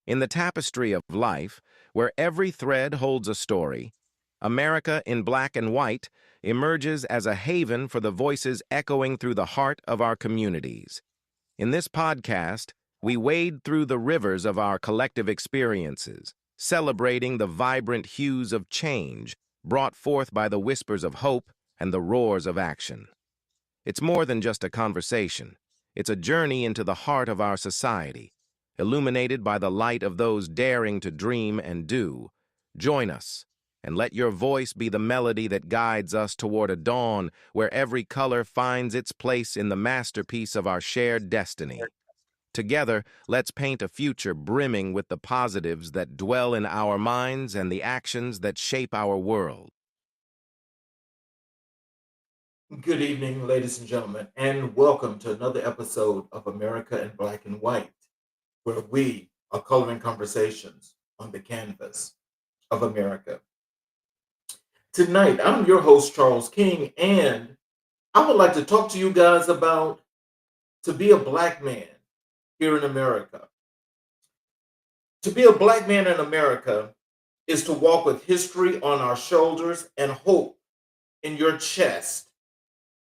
In the tapestry of life, where every thread holds a story, America in black and white emerges as a haven for the voices echoing through the heart of our communities. In this podcast, we wade through the rivers of our collective experiences, celebrating the vibrant hues of change brought forth by the whispers of hope and the roars of action. It's more than just a conversation. It's a journey into the heart of our society, illuminated by the light of those daring to dream and do. Join us, and let your voice be the melody that guides us toward a dawn where every color finds its place in the masterpiece of our shared destiny. Together, let's paint a future brimming with the positives that dwell in our minds and the actions that shape our world. Good evening, ladies and gentlemen, and welcome to another episode of America in Black and White, where we are coloring conversations on the canvas of America. Tonight, I'm your host, Charles King, and I would like to talk to you guys about to be a black man here in America. To be a black man in America is to walk with history on our shoulders and hope in your chest.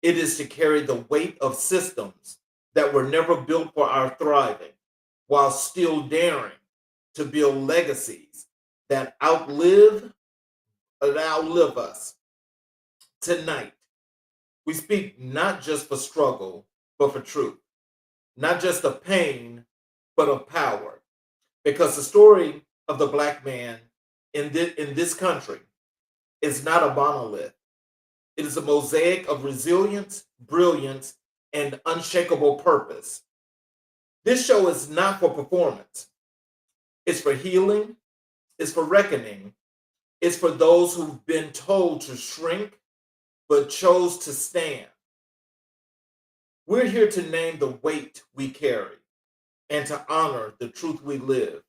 It is to carry the weight of systems that were never built for our thriving, while still daring to build legacies that outlive us. Tonight, we speak not just for struggle, but for truth, not just of pain, but of power. Because the story of the black man in this country is not a monolith. It is a mosaic of resilience, brilliance, and unshakable purpose. This show is not for performance. It's for healing. It's for reckoning. It's for those who've been told to shrink, but chose to stand. We're here to name the weight we carry and to honor the truth we live.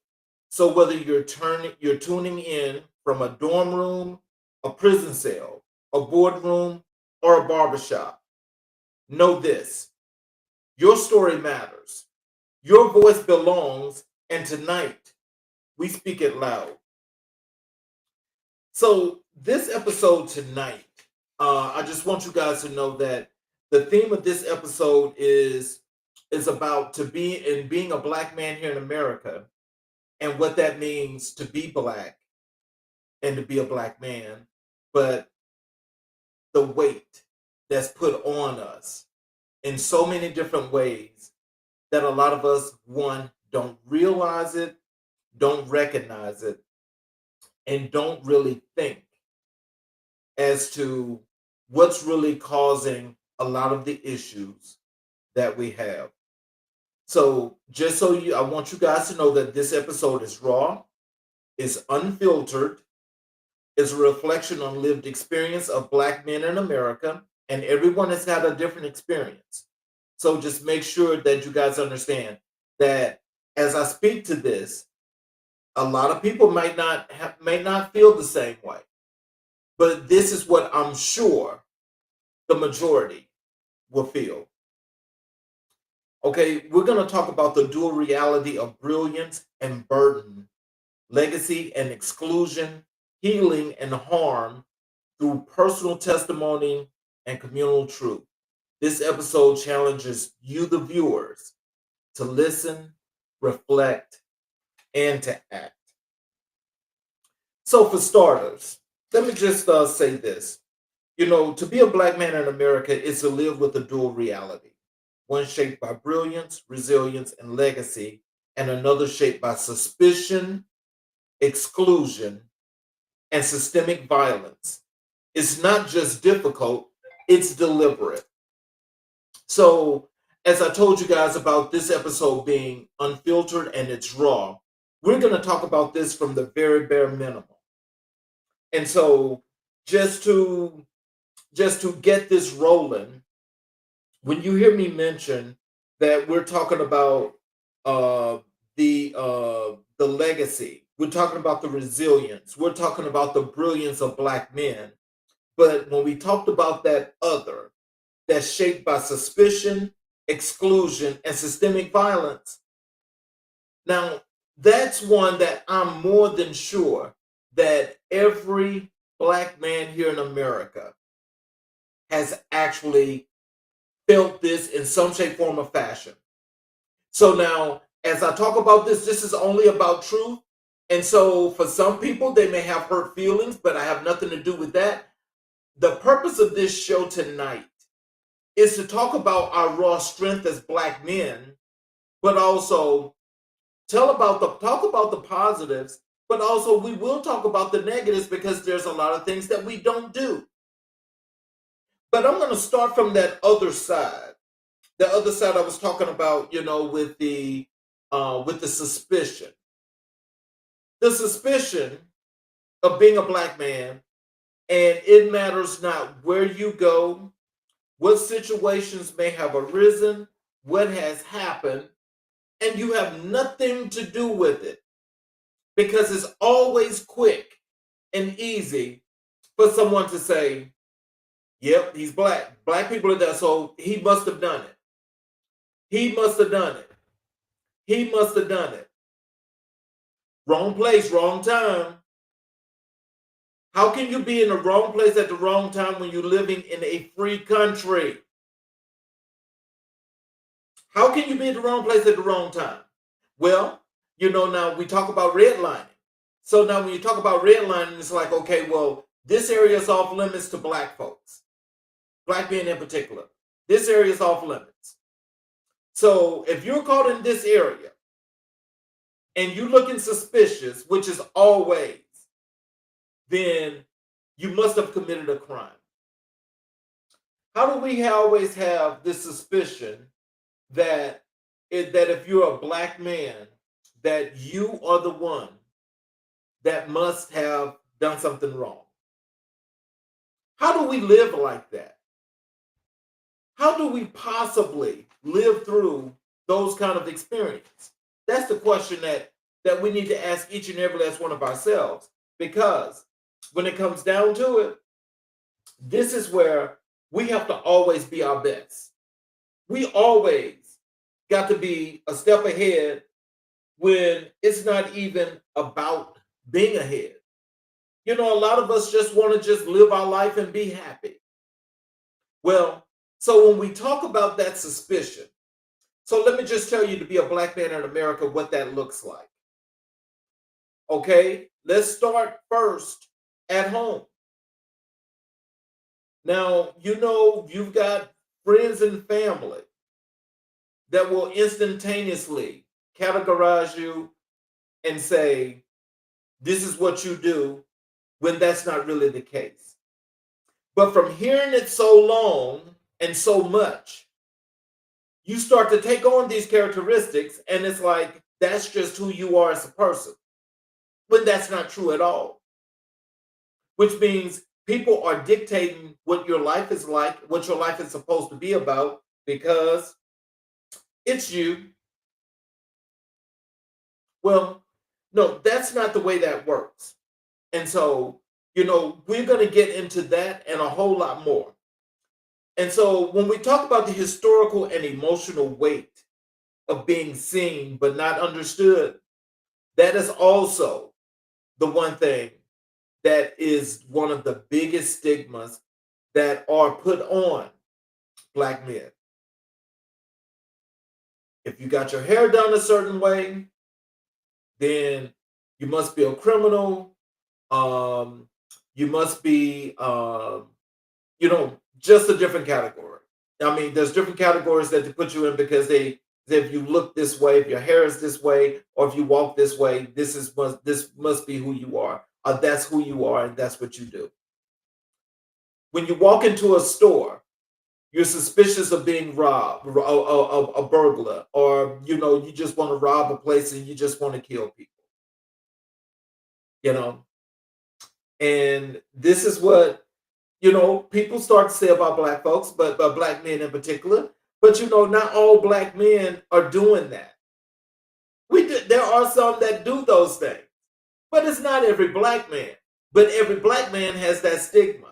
So whether you're tuning in from a dorm room, a prison cell, a boardroom, or a barbershop, know this: your story matters. Your voice belongs, and tonight we speak it loud. So this episode tonight, I just want you guys to know that the theme of this episode is about being a black man here in America, and what that means to be black and to be a black man, but the weight that's put on us in so many different ways that a lot of us, one, don't realize it, don't recognize it, and don't really think as to what's really causing a lot of the issues that we have. So I want you guys to know that this episode is raw, is unfiltered, is a reflection on lived experience of black men in America, and everyone has had a different experience. So just make sure that you guys understand that as I speak to this, a lot of people may not feel the same way, but this is what I'm sure the majority will feel. Okay, we're going to talk about the dual reality of brilliance and burden, legacy and exclusion, healing and harm through personal testimony and communal truth. This episode challenges you, the viewers, to listen, reflect, and to act. So, for starters, let me just say this. To be a black man in America is to live with a dual reality, one shaped by brilliance, resilience, and legacy, and another shaped by suspicion, exclusion, and systemic violence. It's not just difficult, it's deliberate. So, as I told you guys about this episode being unfiltered and it's raw, we're going to talk about this from the very bare minimum. And so, just to get this rolling, when you hear me mention that we're talking about the legacy, we're talking about the resilience, we're talking about the brilliance of black men. But when we talked about that other, that's shaped by suspicion, exclusion, and systemic violence, now that's one that I'm more than sure that every black man here in America has actually felt this in some shape, form, or fashion. So now, as I talk about this, this is only about truth. And so for some people, they may have hurt feelings, but I have nothing to do with that. The purpose of this show tonight is to talk about our raw strength as black men, but also talk about the positives, but also we will talk about the negatives because there's a lot of things that we don't do. But I'm going to start from that other side. The other side I was talking about, with the suspicion. The suspicion of being a black man, and it matters not where you go, what situations may have arisen, what has happened, and you have nothing to do with it because it's always quick and easy for someone to say, yep, he's black. Black people are there, so he must have done it. He must have done it. He must have done it. Wrong place, wrong time. How can you be in the wrong place at the wrong time when you're living in a free country? How can you be in the wrong place at the wrong time? Well, now we talk about redlining. So now when you talk about redlining, it's like, okay, well, this area is off limits to black folks, black men in particular. This area is off limits. So if you're caught in this area and you're looking suspicious, which is always, then you must have committed a crime. How do we always have this suspicion that if you're a black man, that you are the one that must have done something wrong? How do we live like that? How do we possibly live through those kind of experiences? That's the question that we need to ask each and every last one of ourselves, because when it comes down to it, this is where we have to always be our best. We always got to be a step ahead when it's not even about being ahead. A lot of us just want to just live our life and be happy. Well, so when we talk about that suspicion, so let me just tell you, to be a black man in America, what that looks like. Okay, let's start first at home. Now, you've got friends and family that will instantaneously categorize you and say, this is what you do, when that's not really the case. But from hearing it so long and so much, you start to take on these characteristics, and it's like, that's just who you are as a person, when that's not true at all. Which means people are dictating what your life is like, what your life is supposed to be about, because it's you. Well, no, that's not the way that works. And so, we're going to get into that and a whole lot more. And so when we talk about the historical and emotional weight of being seen but not understood, that is also the one thing that is one of the biggest stigmas that are put on black men. If you got your hair done a certain way, then you must be a criminal. You must be, just a different category. I mean, there's different categories that they put you in because if you look this way, if your hair is this way, or if you walk this way, this must be who you are. That's who you are, and that's what you do. When you walk into a store, you're suspicious of being robbed, a burglar, or you just want to rob a place and you just want to kill people. And this is what people start to say about black folks, but black men in particular. But not all black men are doing that. There are some that do those things, but it's not every black man. But every black man has that stigma.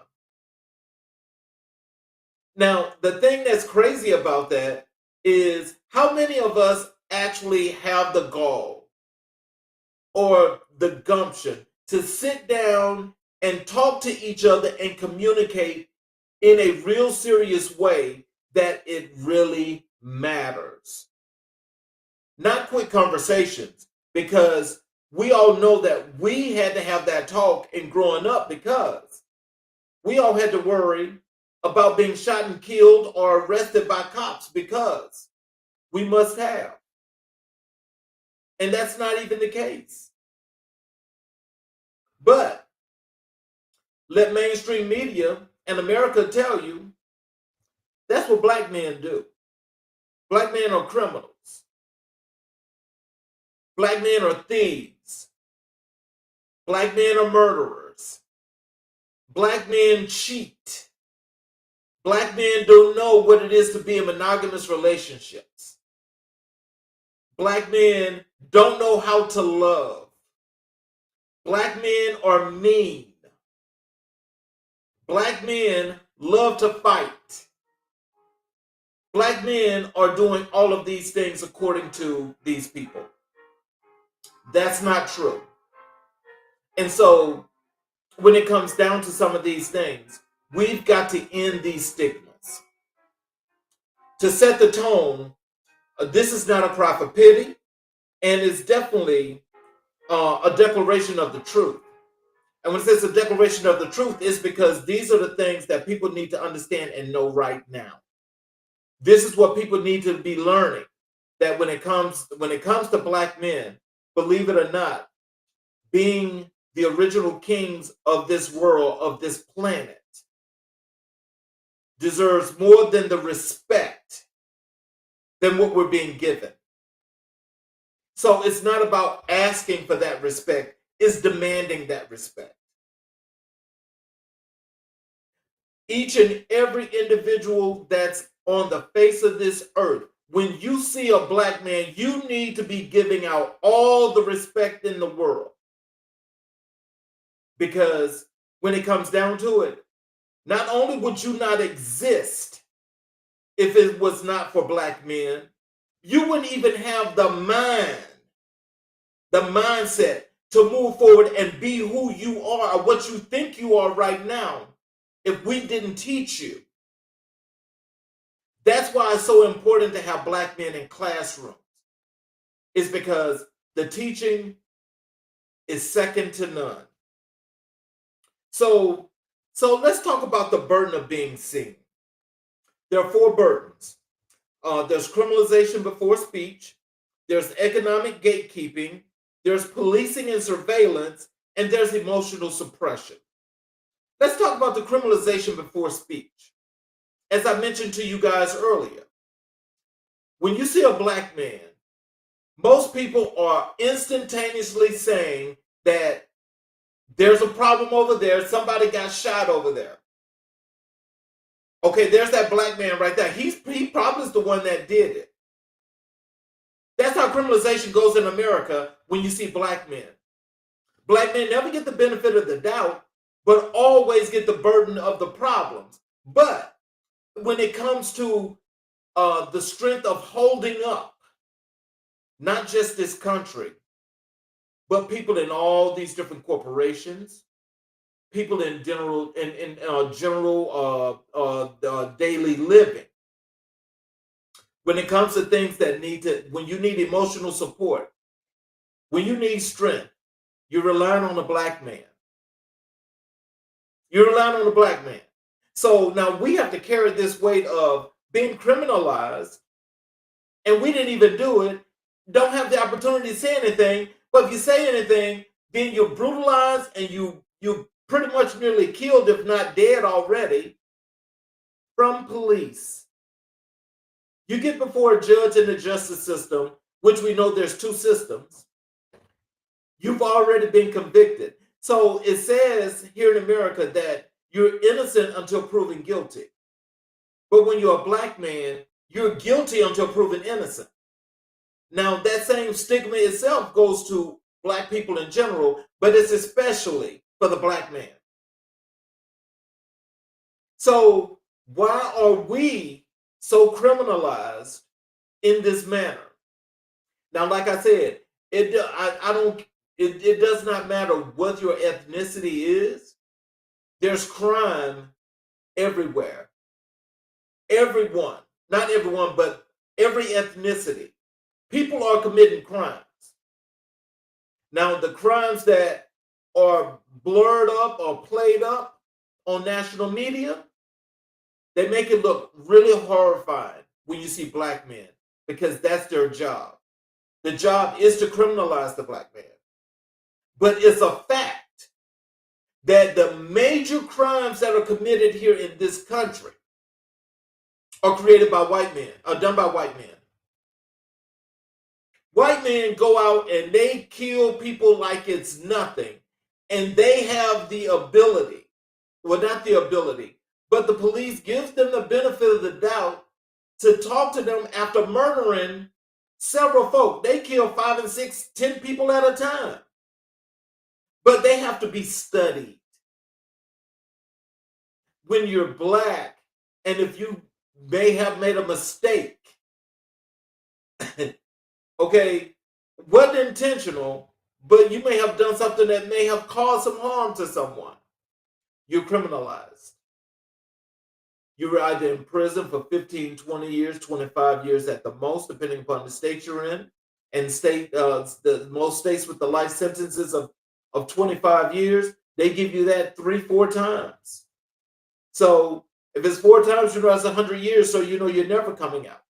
Now, the thing that's crazy about that is how many of us actually have the gall or the gumption to sit down and talk to each other and communicate in a real serious way that it really matters. Not quick conversations, because we all know that we had to have that talk in growing up, because we all had to worry about being shot and killed or arrested by cops, because we must have. And that's not even the case. But let mainstream media and America tell you that's what black men do. Black men are criminals. Black men are thieves. Black men are murderers. Black men cheat. Black men don't know what it is to be in monogamous relationships. Black men don't know how to love. Black men are mean. Black men love to fight. Black men are doing all of these things according to these people. That's not true. And so when it comes down to some of these things, we've got to end these stigmas. To set the tone, this is not a cry for pity, and it's definitely a declaration of the truth. And when it says a declaration of the truth, it's because these are the things that people need to understand and know right now. This is what people need to be learning, that when it comes to black men, believe it or not, being the original kings of this world, of this planet, deserves more than the respect than what we're being given. So it's not about asking for that respect, it's demanding that respect. Each and every individual that's on the face of this earth, when you see a black man, you need to be giving out all the respect in the world. Because when it comes down to it, not only would you not exist if it was not for black men, you wouldn't even have the mindset to move forward and be who you are or what you think you are right now if we didn't teach you. That's why it's so important to have black men in classrooms. It's because the teaching is second to none. So let's talk about the burden of being seen. There are 4 burdens. There's criminalization before speech. There's economic gatekeeping. There's policing and surveillance. And there's emotional suppression. Let's talk about the criminalization before speech. As I mentioned to you guys earlier, when you see a black man, most people are instantaneously saying that there's a problem over there, somebody got shot over there. Okay, there's that black man right there. He probably is the one that did it. That's how criminalization goes in America when you see black men. Black men never get the benefit of the doubt, but always get the burden of the problems. But when it comes to the strength of holding up, not just this country, but people in all these different corporations, people in general daily living. When it comes to things that when you need emotional support, when you need strength, you're relying on a black man. You're relying on a black man. So now we have to carry this weight of being criminalized, and we didn't even do it, don't have the opportunity to say anything, but if you say anything, then you're brutalized and you pretty much nearly killed, if not dead already, from police. You get before a judge in the justice system, which we know there's 2 systems, you've already been convicted. So it says here in America that you're innocent until proven guilty. But when you're a black man, you're guilty until proven innocent. Now, that same stigma itself goes to black people in general, but it's especially for the black man. So why are we so criminalized in this manner? Now, like I said, I don't It does not matter what your ethnicity is. There's crime everywhere. Everyone, not everyone, but every ethnicity. People are committing crimes. Now, the crimes that are blurred up or played up on national media, they make it look really horrifying when you see black men because that's their job. The job is to criminalize the black man. But it's a fact that the major crimes that are committed here in this country are created by white men, are done by white men. White men go out and they kill people like it's nothing. And they have the ability, well, not the ability, but the police gives them the benefit of the doubt to talk to them after murdering several folk. They kill 5 and 6, 10 people at a time. But they have to be studied. When you're black, and if you may have made a mistake, okay, wasn't intentional, but you may have done something that may have caused some harm to someone. You're criminalized. You're either in prison for 15, 20 years, 25 years at the most, depending upon the state you're in. And the most states with the life sentences of 25 years, they give you that 3, 4 times. So if it's 4 times, you know that's 100 years, so you know you're never coming out.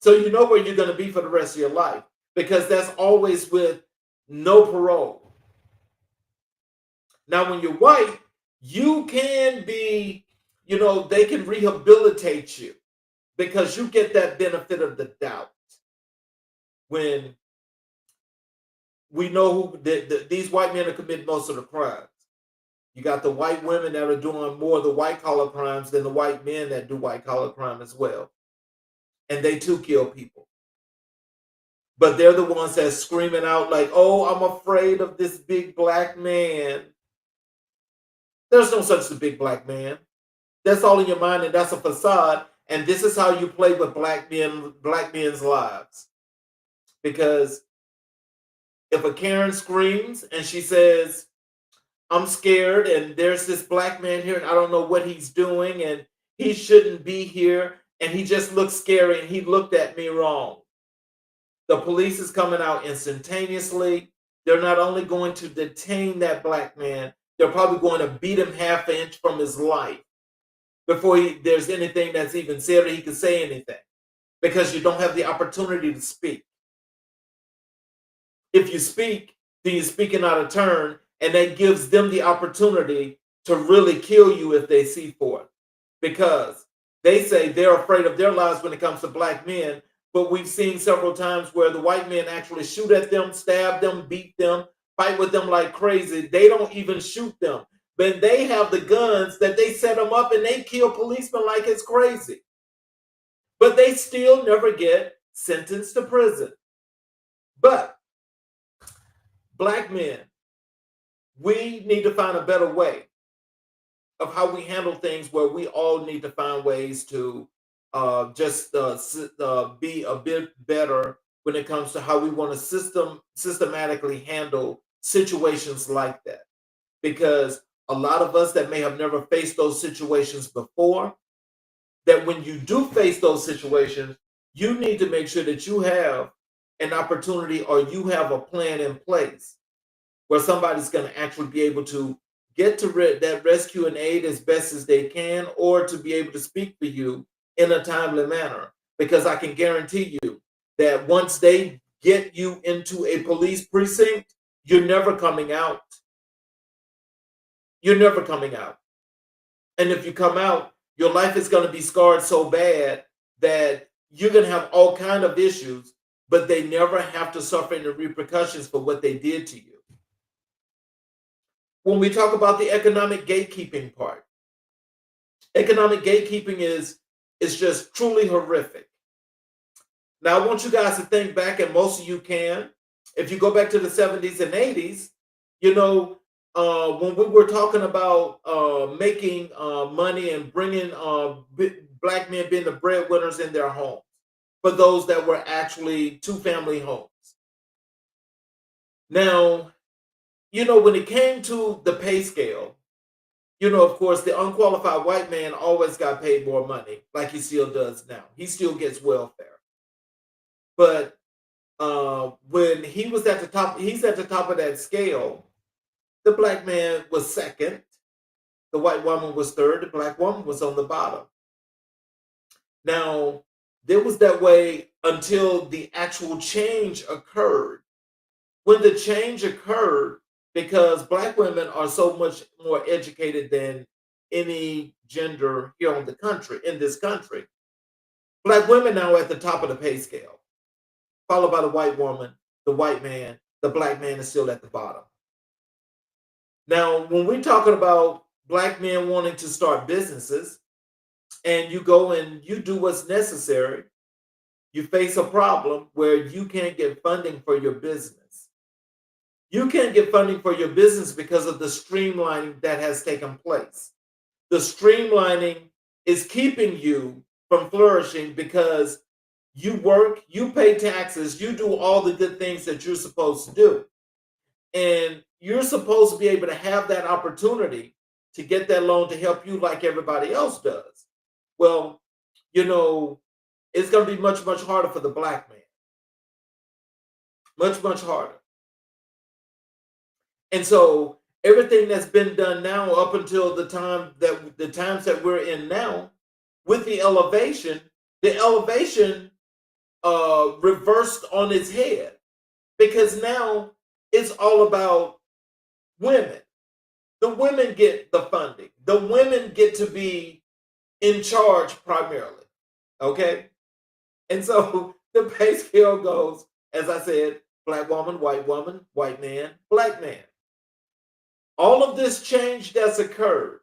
So you know where you're going to be for the rest of your life, because that's always with no parole. Now, when you're white, you can be, they can rehabilitate you because you get that benefit of the doubt. When we know who these white men are committing most of the crimes. You got the white women that are doing more of the white collar crimes than the white men that do white collar crime as well. And they too kill people. But they're the ones that's screaming out like, oh, I'm afraid of this big black man. There's no such a big black man. That's all in your mind, and that's a facade. And this is how you play with black men's lives. Because if a Karen screams and she says, I'm scared and there's this black man here and I don't know what he's doing and he shouldn't be here and he just looks scary and he looked at me wrong. The police is coming out instantaneously. They're not only going to detain that black man, they're probably going to beat him half an inch from his life before there's anything that's even said or he can say anything, because you don't have the opportunity to speak. If you speak, then you're speaking out of turn, and that gives them the opportunity to really kill you if they see for it, because they say they're afraid of their lives when it comes to black men. But we've seen several times where the white men actually shoot at them, stab them, beat them, fight with them like crazy. They don't even shoot them, but they have the guns that they set them up and they kill policemen like it's crazy. But they still never get sentenced to prison. But black men, we need to find a better way of how we handle things, where we all need to find ways to be a bit better when it comes to how we want to systematically handle situations like that. Because a lot of us that may have never faced those situations before, that when you do face those situations, you need to make sure that you have an opportunity or you have a plan in place where somebody's going to actually be able to get to that rescue and aid as best as they can, or to be able to speak for you in a timely manner. Because I can guarantee you that once they get you into a police precinct, you're never coming out. You're never coming out. And if you come out, your life is going to be scarred so bad that you're going to have all kinds of issues, but they never have to suffer any repercussions for what they did to you. When we talk about the economic gatekeeping part, economic gatekeeping is just truly horrific. Now, I want you guys to think back, and most of you can. If you go back to the 70s and 80s, when we were talking about making money and bringing black men being the breadwinners in their homes, for those that were actually 2-family homes. Now, when it came to the pay scale, of course, the unqualified white man always got paid more money, like he still does now. He still gets welfare. But when he was at the top, he's at the top of that scale. The black man was second. The white woman was third. The black woman was on the bottom. Now, there was that way until the actual change occurred. When the change occurred, because black women are so much more educated than any gender here in this country, black women now at the top of the pay scale, followed by the white woman, the white man, the black man is still at the bottom. Now, when we're talking about black men wanting to start businesses, and you go and you do what's necessary, you face a problem where you can't get funding for your business. You can't get funding for your business because of the streamlining that has taken place. The streamlining is keeping you from flourishing because you work, you pay taxes, you do all the good things that you're supposed to do. And you're supposed to be able to have that opportunity to get that loan to help you like everybody else does. Well, it's going to be much, much harder for the black man. Much, much harder. And so everything that's been done now up until the times that we're in now, with the elevation reversed on its head, because now it's all about women. The women get the funding. The women get to be in charge primarily. Okay? And so the pay scale goes, as I said, black woman, white man, black man. All of this change that's occurred,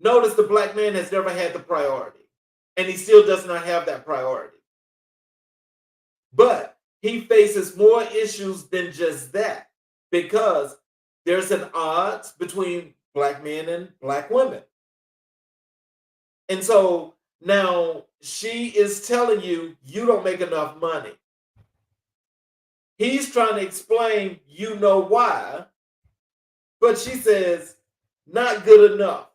notice the black man has never had the priority, and he still does not have that priority. But he faces more issues than just that, because there's an odds between black men and black women. And so now she is telling you, you don't make enough money. He's trying to explain, why, but she says, not good enough.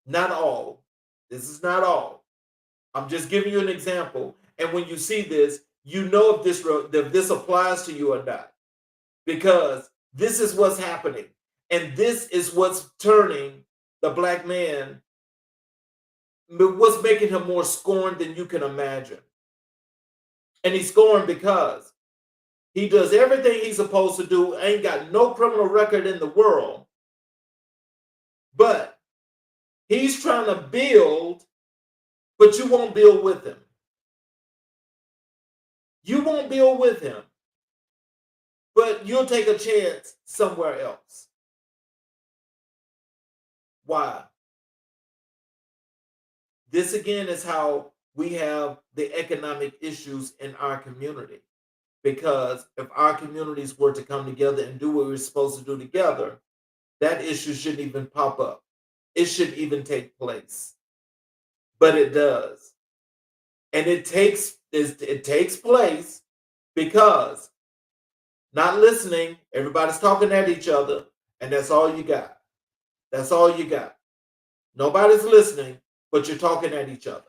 Not all. This is not all. I'm just giving you an example. And when you see this, if this applies to you or not. Because this is what's happening. And this is what's turning the black man, what's making him more scorned than you can imagine. And he's scorned because he does everything he's supposed to do, ain't got no criminal record in the world. But he's trying to build, but you won't build with him. You won't build with him, but you'll take a chance somewhere else. Why? This again is how we have the economic issues in our community. Because if our communities were to come together and do what we're supposed to do together, that issue shouldn't even pop up. It shouldn't even take place. But it does. And it takes place because not listening, everybody's talking at each other, and that's all you got. That's all you got. Nobody's listening, but you're talking at each other.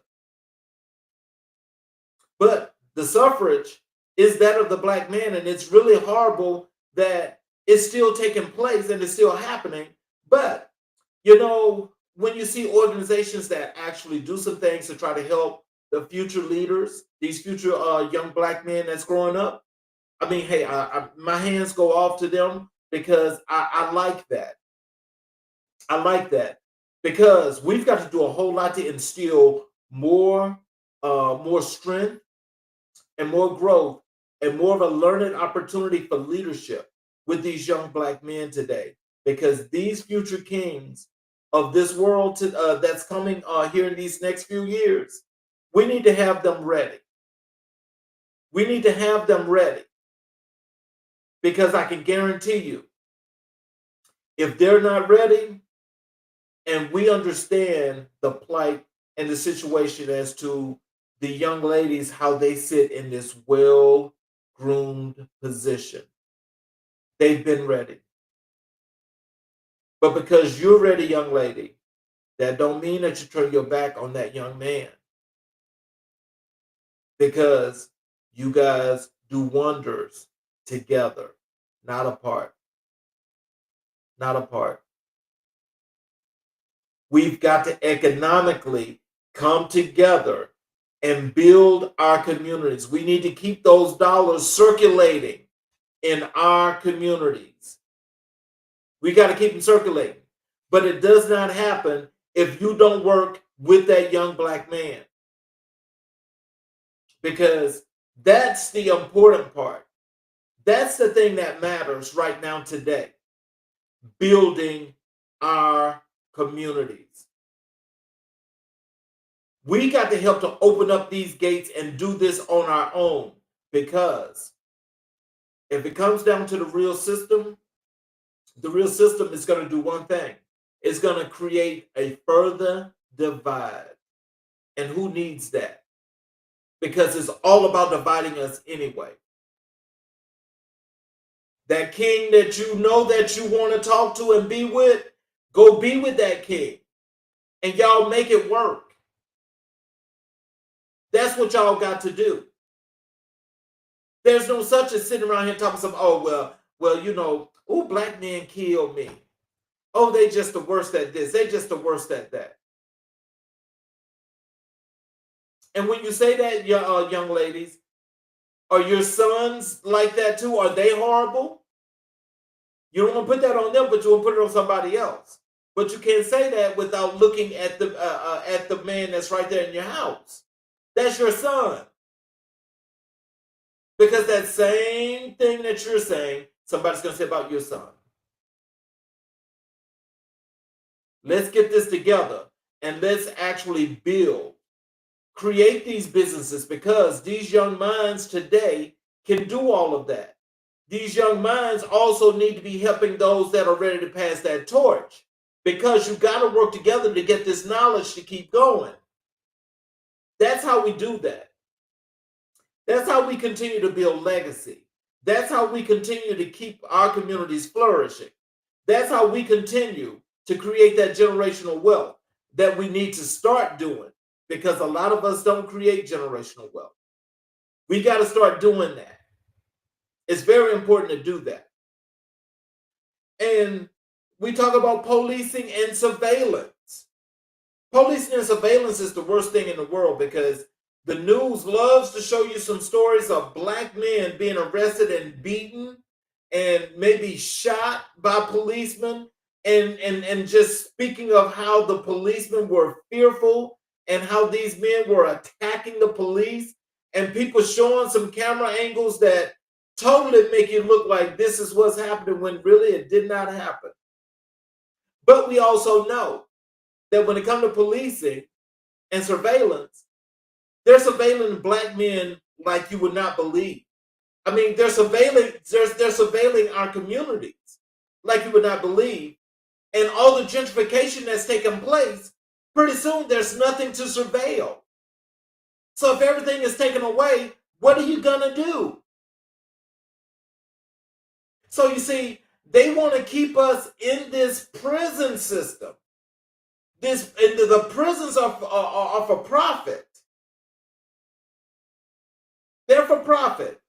But the suffrage is that of the black man, and it's really horrible that it's still taking place and it's still happening. But when you see organizations that actually do some things to try to help the future leaders, these future young black men that's growing up, I mean, hey, my hands go off to them, because I like that. I like that, because we've got to do a whole lot to instill more strength and more growth and more of a learning opportunity for leadership with these young black men today, because these future kings of this world that's coming here in these next few years, we need to have them ready. We need to have them ready, because I can guarantee you, if they're not ready, and we understand the plight and the situation as to the young ladies, how they sit in this well-groomed position. They've been ready. But because you're ready, young lady, that don't mean that you turn your back on that young man. Because you guys do wonders together, not apart. Not apart. We've got to economically come together and build our communities. We need to keep those dollars circulating in our communities. We got to keep them circulating. But it does not happen if you don't work with that young black man. Because that's the important part. That's the thing that matters right now today. Building our communities. We got to help to open up these gates and do this on our own, because if it comes down to the real system is going to do one thing. It's going to create a further divide. And who needs that? Because it's all about dividing us anyway. That king that you know that you want to talk to and be with, go be with that king. And y'all make it work. That's what y'all got to do. There's no such as sitting around here talking some, oh, well, black men kill me. Oh, they just the worst at this. They just the worst at that. And when you say that, young ladies, are your sons like that too? Are they horrible? You don't want to put that on them, but you want to put it on somebody else. But you can't say that without looking at the man that's right there in your house. That's your son. Because that same thing that you're saying, somebody's going to say about your son. Let's get this together and let's actually build, create these businesses, because these young minds today can do all of that. These young minds also need to be helping those that are ready to pass that torch, because you got to work together to get this knowledge to keep going. That's how we do that. That's how we continue to build legacy. That's how we continue to keep our communities flourishing. That's how we continue to create that generational wealth that we need to start doing, because a lot of us don't create generational wealth. We got to start doing that. It's very important to do that. And we talk about policing and surveillance. Policing and surveillance is the worst thing in the world, because the news loves to show you some stories of black men being arrested and beaten and maybe shot by policemen, and just speaking of how the policemen were fearful and how these men were attacking the police, and people showing some camera angles that totally make it look like this is what's happening when really it did not happen. But we also know that when it comes to policing and surveillance, they're surveilling black men like you would not believe. I mean, they're surveilling our communities like you would not believe. And all the gentrification that's taken place, pretty soon there's nothing to surveil. So if everything is taken away, what are you gonna do? So you see, they want to keep us in this prison system. The prisons are for profit. They're for profit.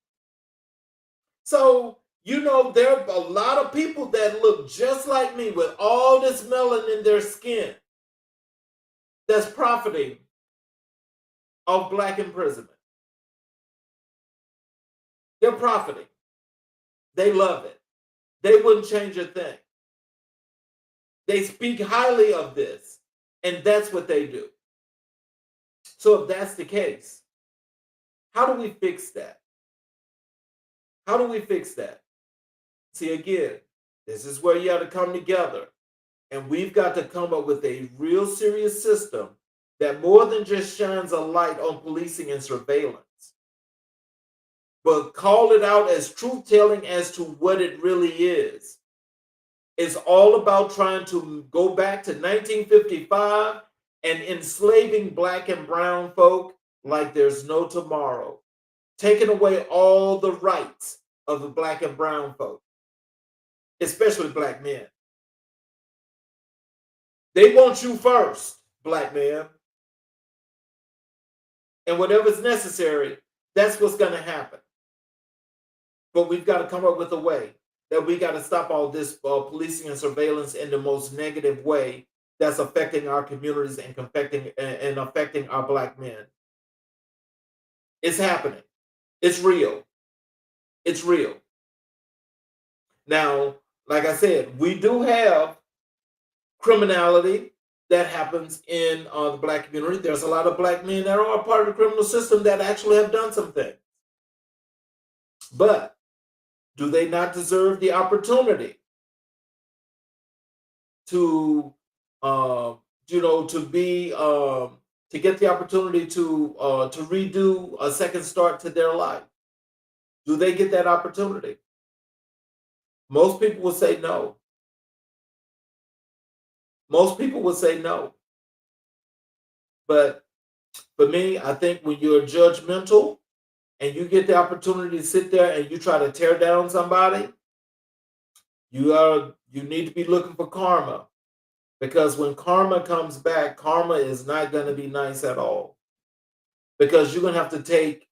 So, there are a lot of people that look just like me with all this melanin in their skin that's profiting off black imprisonment. They're profiting. They love it. They wouldn't change a thing. They speak highly of this, and that's what they do. So if that's the case, how do we fix that? How do we fix that? See, again, this is where you have to come together, and we've got to come up with a real serious system that more than just shines a light on policing and surveillance, but call it out as truth-telling as to what it really is. It's all about trying to go back to 1955 and enslaving black and brown folk like there's no tomorrow, taking away all the rights of the black and brown folk. especially black men. They want you first, black man. And whatever's necessary, that's what's going to happen. But we've got to come up with a way that we got to stop all this policing and surveillance in the most negative way that's affecting our communities and affecting our black men. It's happening. It's real. It's real. Now, like I said, we do have criminality that happens in the black community. There's a lot of black men that are a part of the criminal system that actually have done some things. But do they not deserve the opportunity to, to get the opportunity to redo a second start to their life? Do they get that opportunity? Most people will say no. Most people would say no. But for me, I think when you're judgmental and you get the opportunity to sit there and you try to tear down somebody, you need to be looking for karma. Because when karma comes back, karma is not going to be nice at all. Because you're going to have to take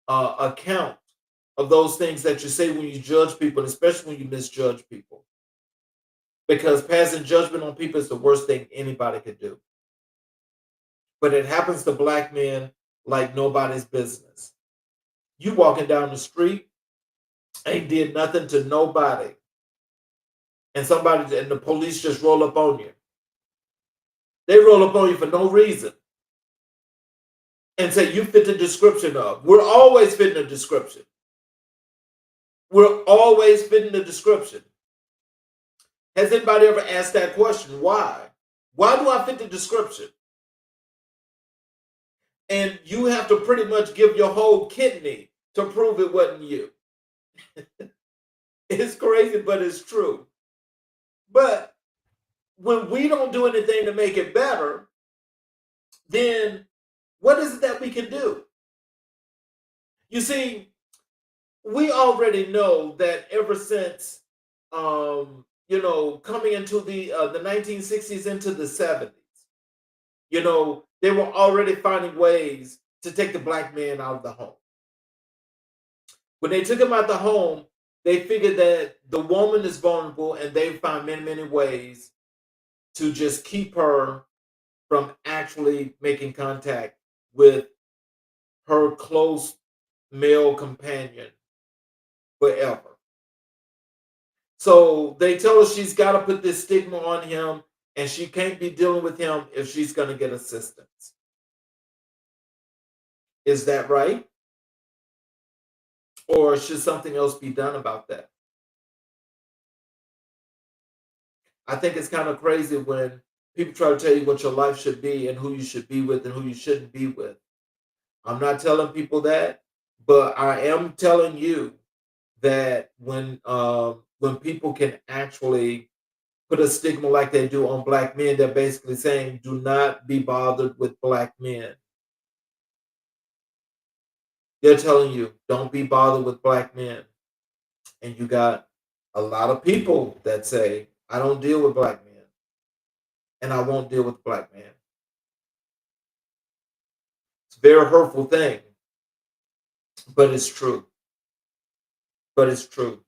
account of those things that you say when you judge people, especially when you misjudge people. Because passing judgment on people is the worst thing anybody could do. But it happens to black men like nobody's business. You walking down the street, ain't did nothing to nobody, and the police just roll up on you. They roll up on you for no reason and say you fit the description of. We're always fitting the description. We're always fitting the description. Has anybody ever asked that question? Why? Why do I fit the description? And you have to pretty much give your whole kidney to prove it wasn't you. It's crazy, but it's true. But when we don't do anything to make it better, then what is it that we can do? You see, we already know that ever since coming into the 1960s into the 70s, they were already finding ways to take the black man out of the home. When they took him out the home, they figured that the woman is vulnerable, and they found many, many ways to just keep her from actually making contact with her close male companion forever. So they tell her she's got to put this stigma on him, and she can't be dealing with him if she's going to get assistance. Is that right? Or should something else be done about that? I think it's kind of crazy when people try to tell you what your life should be and who you should be with and who you shouldn't be with. I'm not telling people that, but I am telling you that when people can actually put a stigma like they do on black men, they're basically saying, do not be bothered with black men. They're telling you, don't be bothered with black men. And you got a lot of people that say, I don't deal with black men, and I won't deal with black men. It's a very hurtful thing, but it's true. But it's true.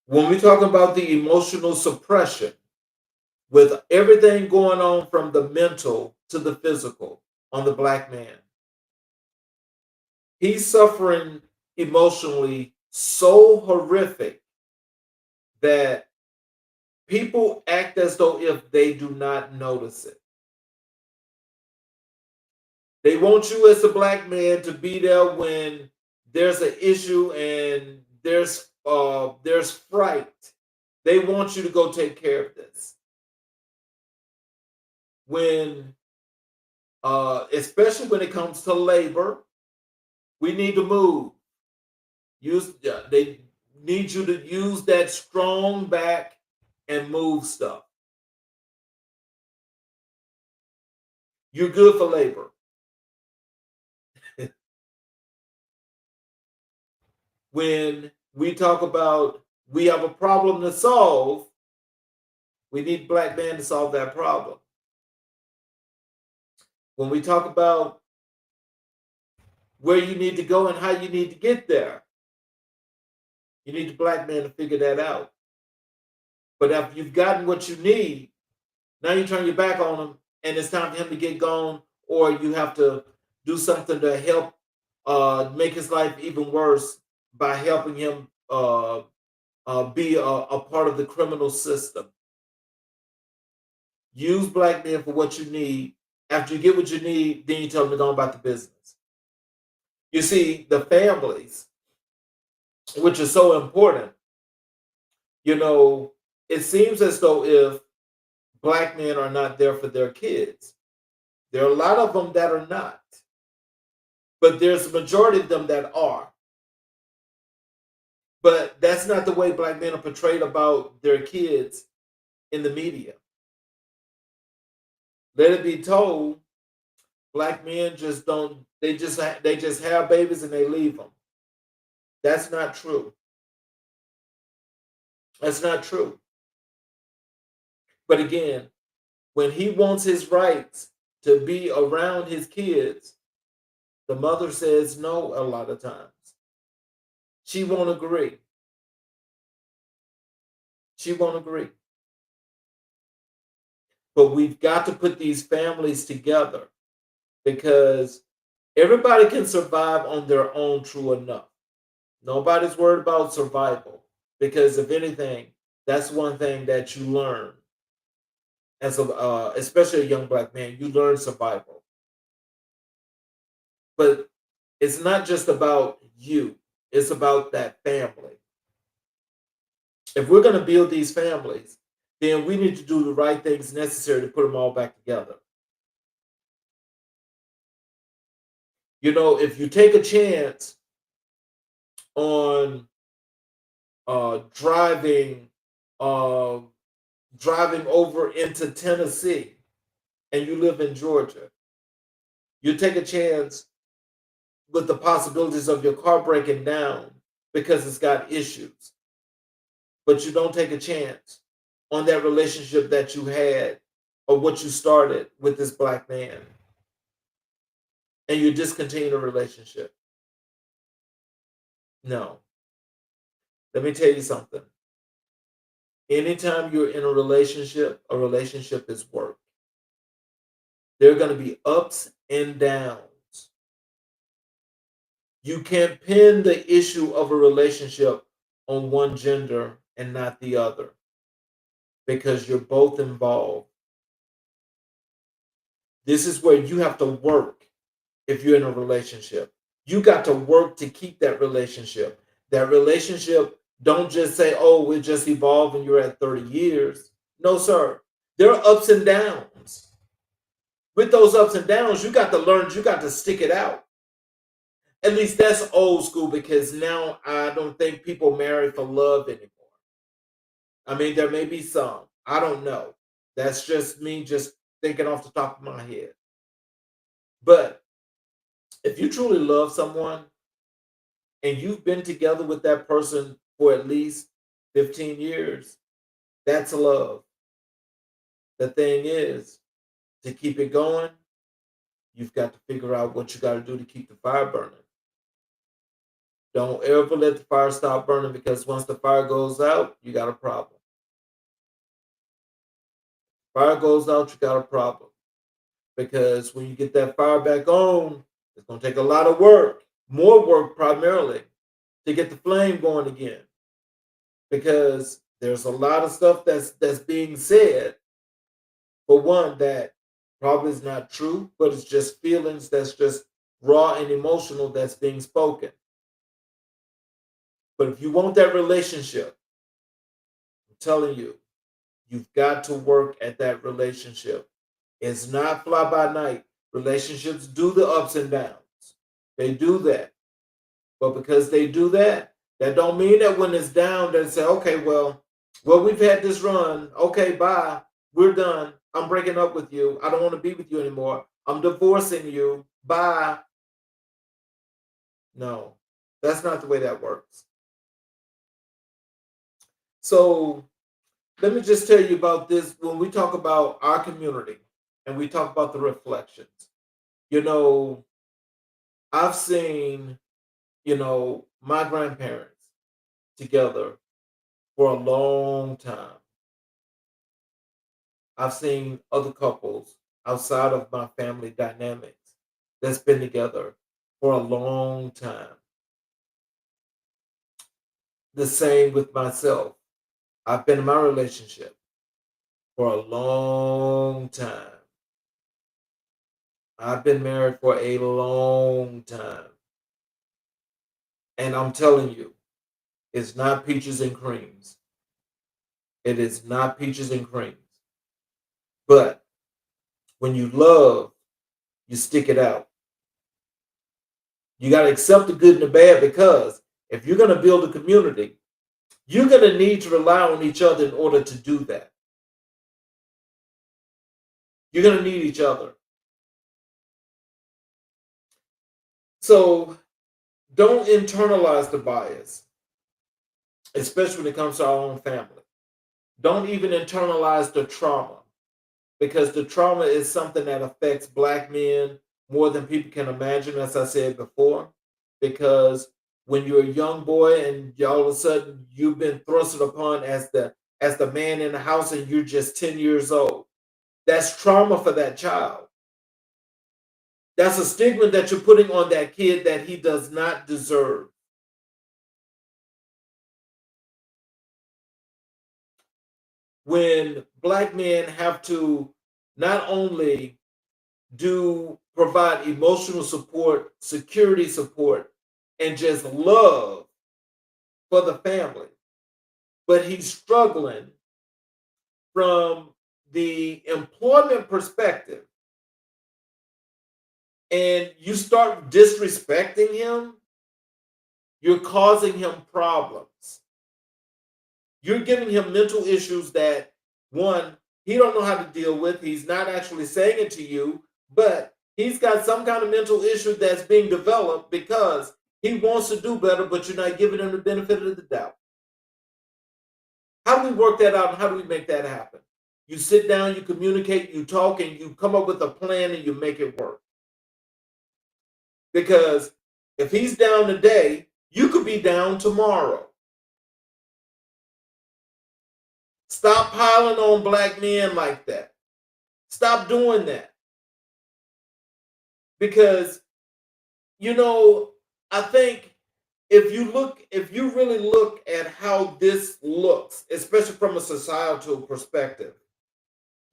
When we talk about the emotional suppression, with everything going on from the mental to the physical on the black man, he's suffering emotionally so horrific that people act as though if they do not notice it. They want you as a black man to be there when there's an issue and there's fright. They want you to go take care of this. When especially when it comes to labor, we need to move. They need you to use that strong back and move stuff. You're good for labor. When we talk about we have a problem to solve, we need black men to solve that problem. When we talk about where you need to go and how you need to get there, you need the black man to figure that out. But if you've gotten what you need, now you turn your back on him and it's time for him to get gone, or you have to do something to help make his life even worse by helping him be a part of the criminal system. Use black men for what you need. After you get what you need, then you tell them to go about the business. You see, the families, which is so important, you know, it seems as though if black men are not there for their kids, there are a lot of them that are not, but there's a majority of them that are. But that's not the way black men are portrayed about their kids in the media. Let it be told, black men just don't. They just have babies and they leave them. That's not true. That's not true. But again, when he wants his rights to be around his kids, the mother says no a lot of times. She won't agree. She won't agree. But we've got to put these families together because everybody can survive on their own, true enough. Nobody's worried about survival because, if anything, that's one thing that you learn as a, especially a young black man. You learn survival, but it's not just about you. It's about that family. If we're going to build these families, then we need to do the right things necessary to put them all back together. You know, if you take a chance on driving uh, driving over into Tennessee and you live in Georgia, you take a chance with the possibilities of your car breaking down because it's got issues. But you don't take a chance on that relationship that you had or what you started with this black man. And you discontinue the relationship. No. Let me tell you something. Anytime you're in a relationship is work. There are going to be ups and downs. You can't pin the issue of a relationship on one gender and not the other because you're both involved. This is where you have to work if you're in a relationship. You got to work to keep that relationship. That relationship, don't just say, oh, we're just evolving, you're at 30 years. No, sir. There are ups and downs. With those ups and downs, you got to learn, you got to stick it out. At least that's old school because now I don't think people marry for love anymore. I mean, there may be some. I don't know. That's just me just thinking off the top of my head. But if you truly love someone and you've been together with that person for at least 15 years, that's love. The thing is, to keep it going, you've got to figure out what you got to do to keep the fire burning. Don't ever let the fire stop burning because once the fire goes out, you got a problem. Fire goes out, you got a problem. Because when you get that fire back on, it's going to take a lot of work, more work primarily, to get the flame going again. Because there's a lot of stuff that's being said, for one, that probably is not true, but it's just feelings that's just raw and emotional that's being spoken. But if you want that relationship, I'm telling you, you've got to work at that relationship. It's not fly by night. Relationships do the ups and downs. They do that. But because they do that, that don't mean that when it's down, they say, okay, well, we've had this run. Okay, bye. We're done. I'm breaking up with you. I don't want to be with you anymore. I'm divorcing you. Bye. No, that's not the way that works. So let me just tell you about this. When we talk about our community and we talk about the reflections, you know, I've seen, my grandparents together for a long time. I've seen other couples outside of my family dynamics that's been together for a long time. The same with myself. I've been in my relationship for a long time. I've been married for a long time. And I'm telling you, it's not peaches and creams. It is not peaches and creams. But when you love, you stick it out. You got to accept the good and the bad, because if you're going to build a community, you're going to need to rely on each other in order to do that. You're going to need each other. So don't internalize the bias, especially when it comes to our own family. Don't even internalize the trauma, because the trauma is something that affects Black men more than people can imagine, as I said before. Because when you're a young boy and all of a sudden you've been thrusted upon as the man in the house and you're just 10 years old, that's trauma for that child. That's a stigma that you're putting on that kid that he does not deserve. When Black men have to not only do provide emotional support, security support, and just love for the family, but he's struggling from the employment perspective, and you start disrespecting him, you're causing him problems. You're giving him mental issues that, one, he don't know how to deal with. He's not actually saying it to you, but he's got some kind of mental issue that's being developed because he wants to do better, but you're not giving him the benefit of the doubt. How do we work that out, and how do we make that happen? You sit down, you communicate, you talk, and you come up with a plan and you make it work. Because if he's down today, you could be down tomorrow. Stop piling on Black men like that. Stop doing that. Because, I think if you really look at how this looks, especially from a societal perspective,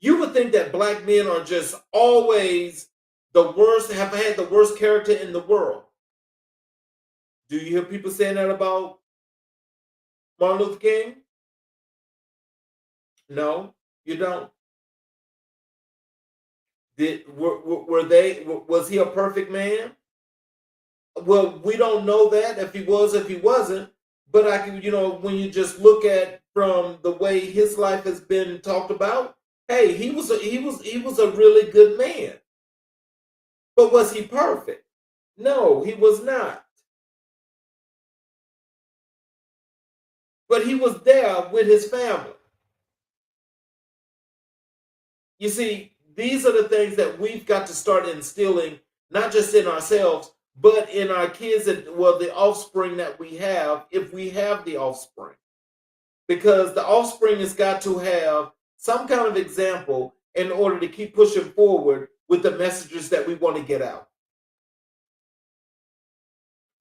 you would think that Black men are just always the worst, have had the worst character in the world. Do you hear people saying that about Martin Luther King? No, you don't. Was he a perfect man? Well, we don't know that, if he was, if he wasn't. But I can, when you just look at from the way his life has been talked about, hey, he was a really good man. But was he perfect? No, he was not. But he was there with his family. You see, these are the things that we've got to start instilling, not just in ourselves, but in our kids and, well, the offspring that we have, if we have the offspring. Because the offspring has got to have some kind of example in order to keep pushing forward with the messages that we want to get out.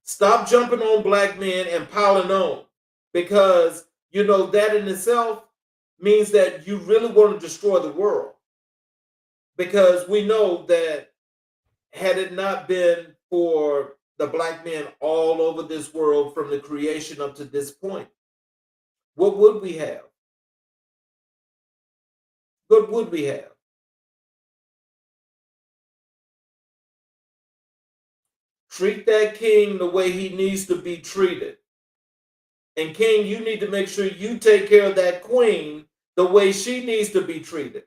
Stop jumping on Black men and piling on, because that in itself means that you really want to destroy the world. Because we know that had it not been for the Black men all over this world from the creation up to this point, what would we have? What would we have? Treat that king the way he needs to be treated. And king, you need to make sure you take care of that queen the way she needs to be treated.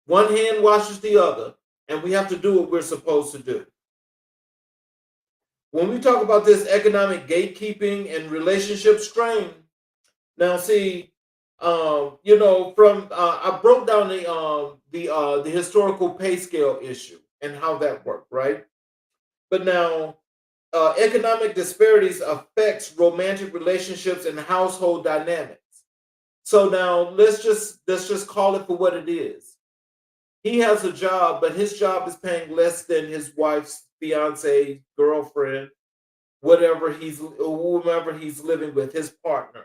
One hand washes the other, and we have to do what we're supposed to do. when we talk about this economic gatekeeping and relationship strain, now see, from I broke down the historical pay scale issue and how that worked, right? But now, economic disparities affects romantic relationships and household dynamics. So now let's just call it for what it is. He has a job, but his job is paying less than his wife's fiance, girlfriend, whomever he's living with, his partner.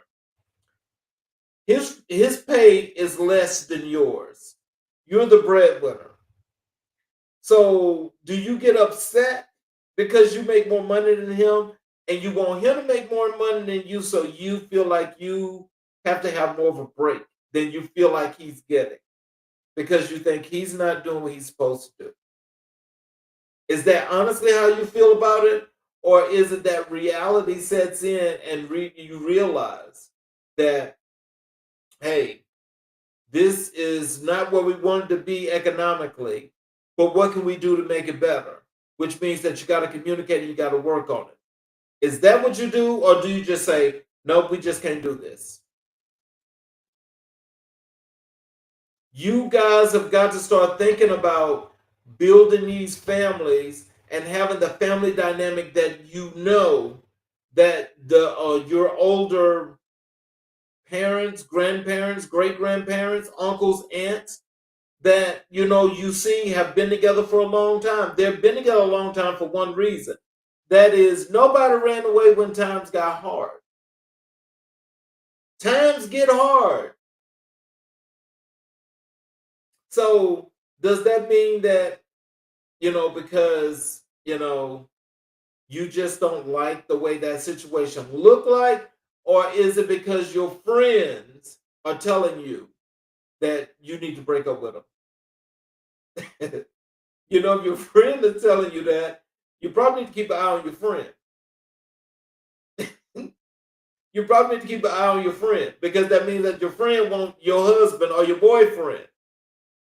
His pay is less than yours. You're the breadwinner. So do you get upset because you make more money than him and you want him to make more money than you, so you feel like you have to have more of a break than you feel like he's getting because you think he's not doing what he's supposed to do? Is that honestly how you feel about it? Or is it that reality sets in and you realize that, hey, this is not where we wanted to be economically, but what can we do to make it better? Which means that you got to communicate and you got to work on it. Is that what you do? Or do you just say, nope, we just can't do this? You guys have got to start thinking about building these families and having the family dynamic that you know that your older parents, grandparents, great grandparents, uncles, aunts that you see have been together for a long time. They've been together a long time for one reason. That is, nobody ran away when times got hard. Times get hard. So does that mean that, because, you just don't like the way that situation look like? Or is it because your friends are telling you that you need to break up with them? If your friend is telling you that, you probably need to keep an eye on your friend. You probably need to keep an eye on your friend, because that means that your friend wants your husband or your boyfriend.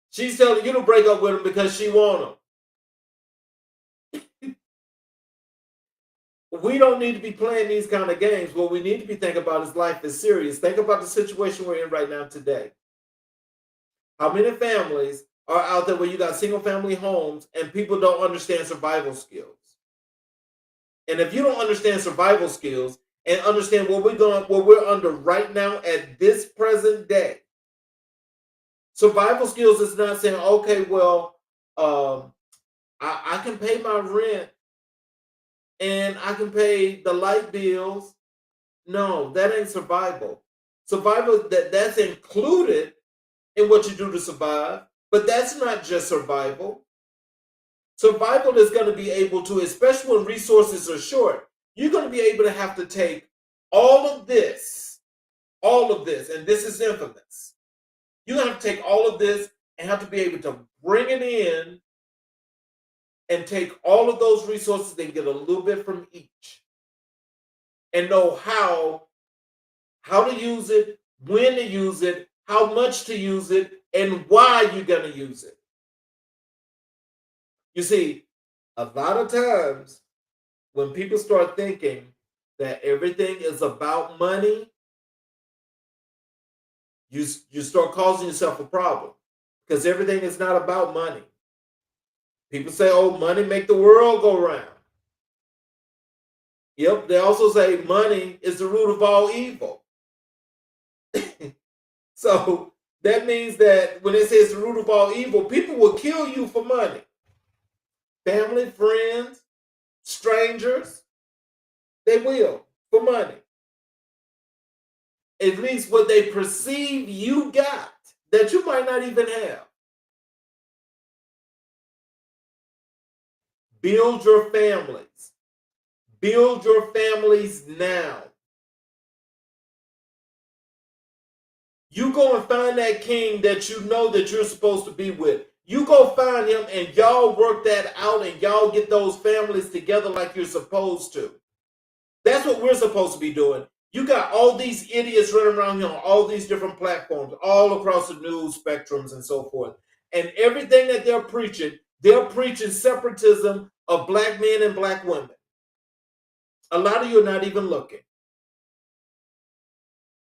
She's telling you to break up with him because she wants him. We don't need to be playing these kind of games. What we need to be thinking about is life is serious. Think about the situation we're in right now today. How many families are out there where you got single family homes and people don't understand survival skills? And if you don't understand survival skills and understand what we're under right now at this present day, survival skills is not saying, okay, well, I can pay my rent and I can pay the light bills. No, that ain't survival. Survival, that's included in what you do to survive, but that's not just survival. Survival is going to be able to, especially when resources are short, you're going to be able to have to take all of this, and this is infamous. You have to take all of this and have to be able to bring it in and take all of those resources and get a little bit from each and know how to use it, when to use it, how much to use it, and why you're going to use it. You see, a lot of times when people start thinking that everything is about money, you start causing yourself a problem, because everything is not about money. People say, oh, money make the world go round. Yep, they also say money is the root of all evil. So that means that when it says the root of all evil, people will kill you for money. Family, friends, strangers, they will for money. At least what they perceive you got that you might not even have. Build your families. Build your families now. You go and find that king that you know that you're supposed to be with. You go find him and y'all work that out and y'all get those families together like you're supposed to. That's what we're supposed to be doing. You got all these idiots running around here on all these different platforms, all across the news spectrums and so forth. And everything that they're preaching separatism of black men and black women. A lot of you are not even looking.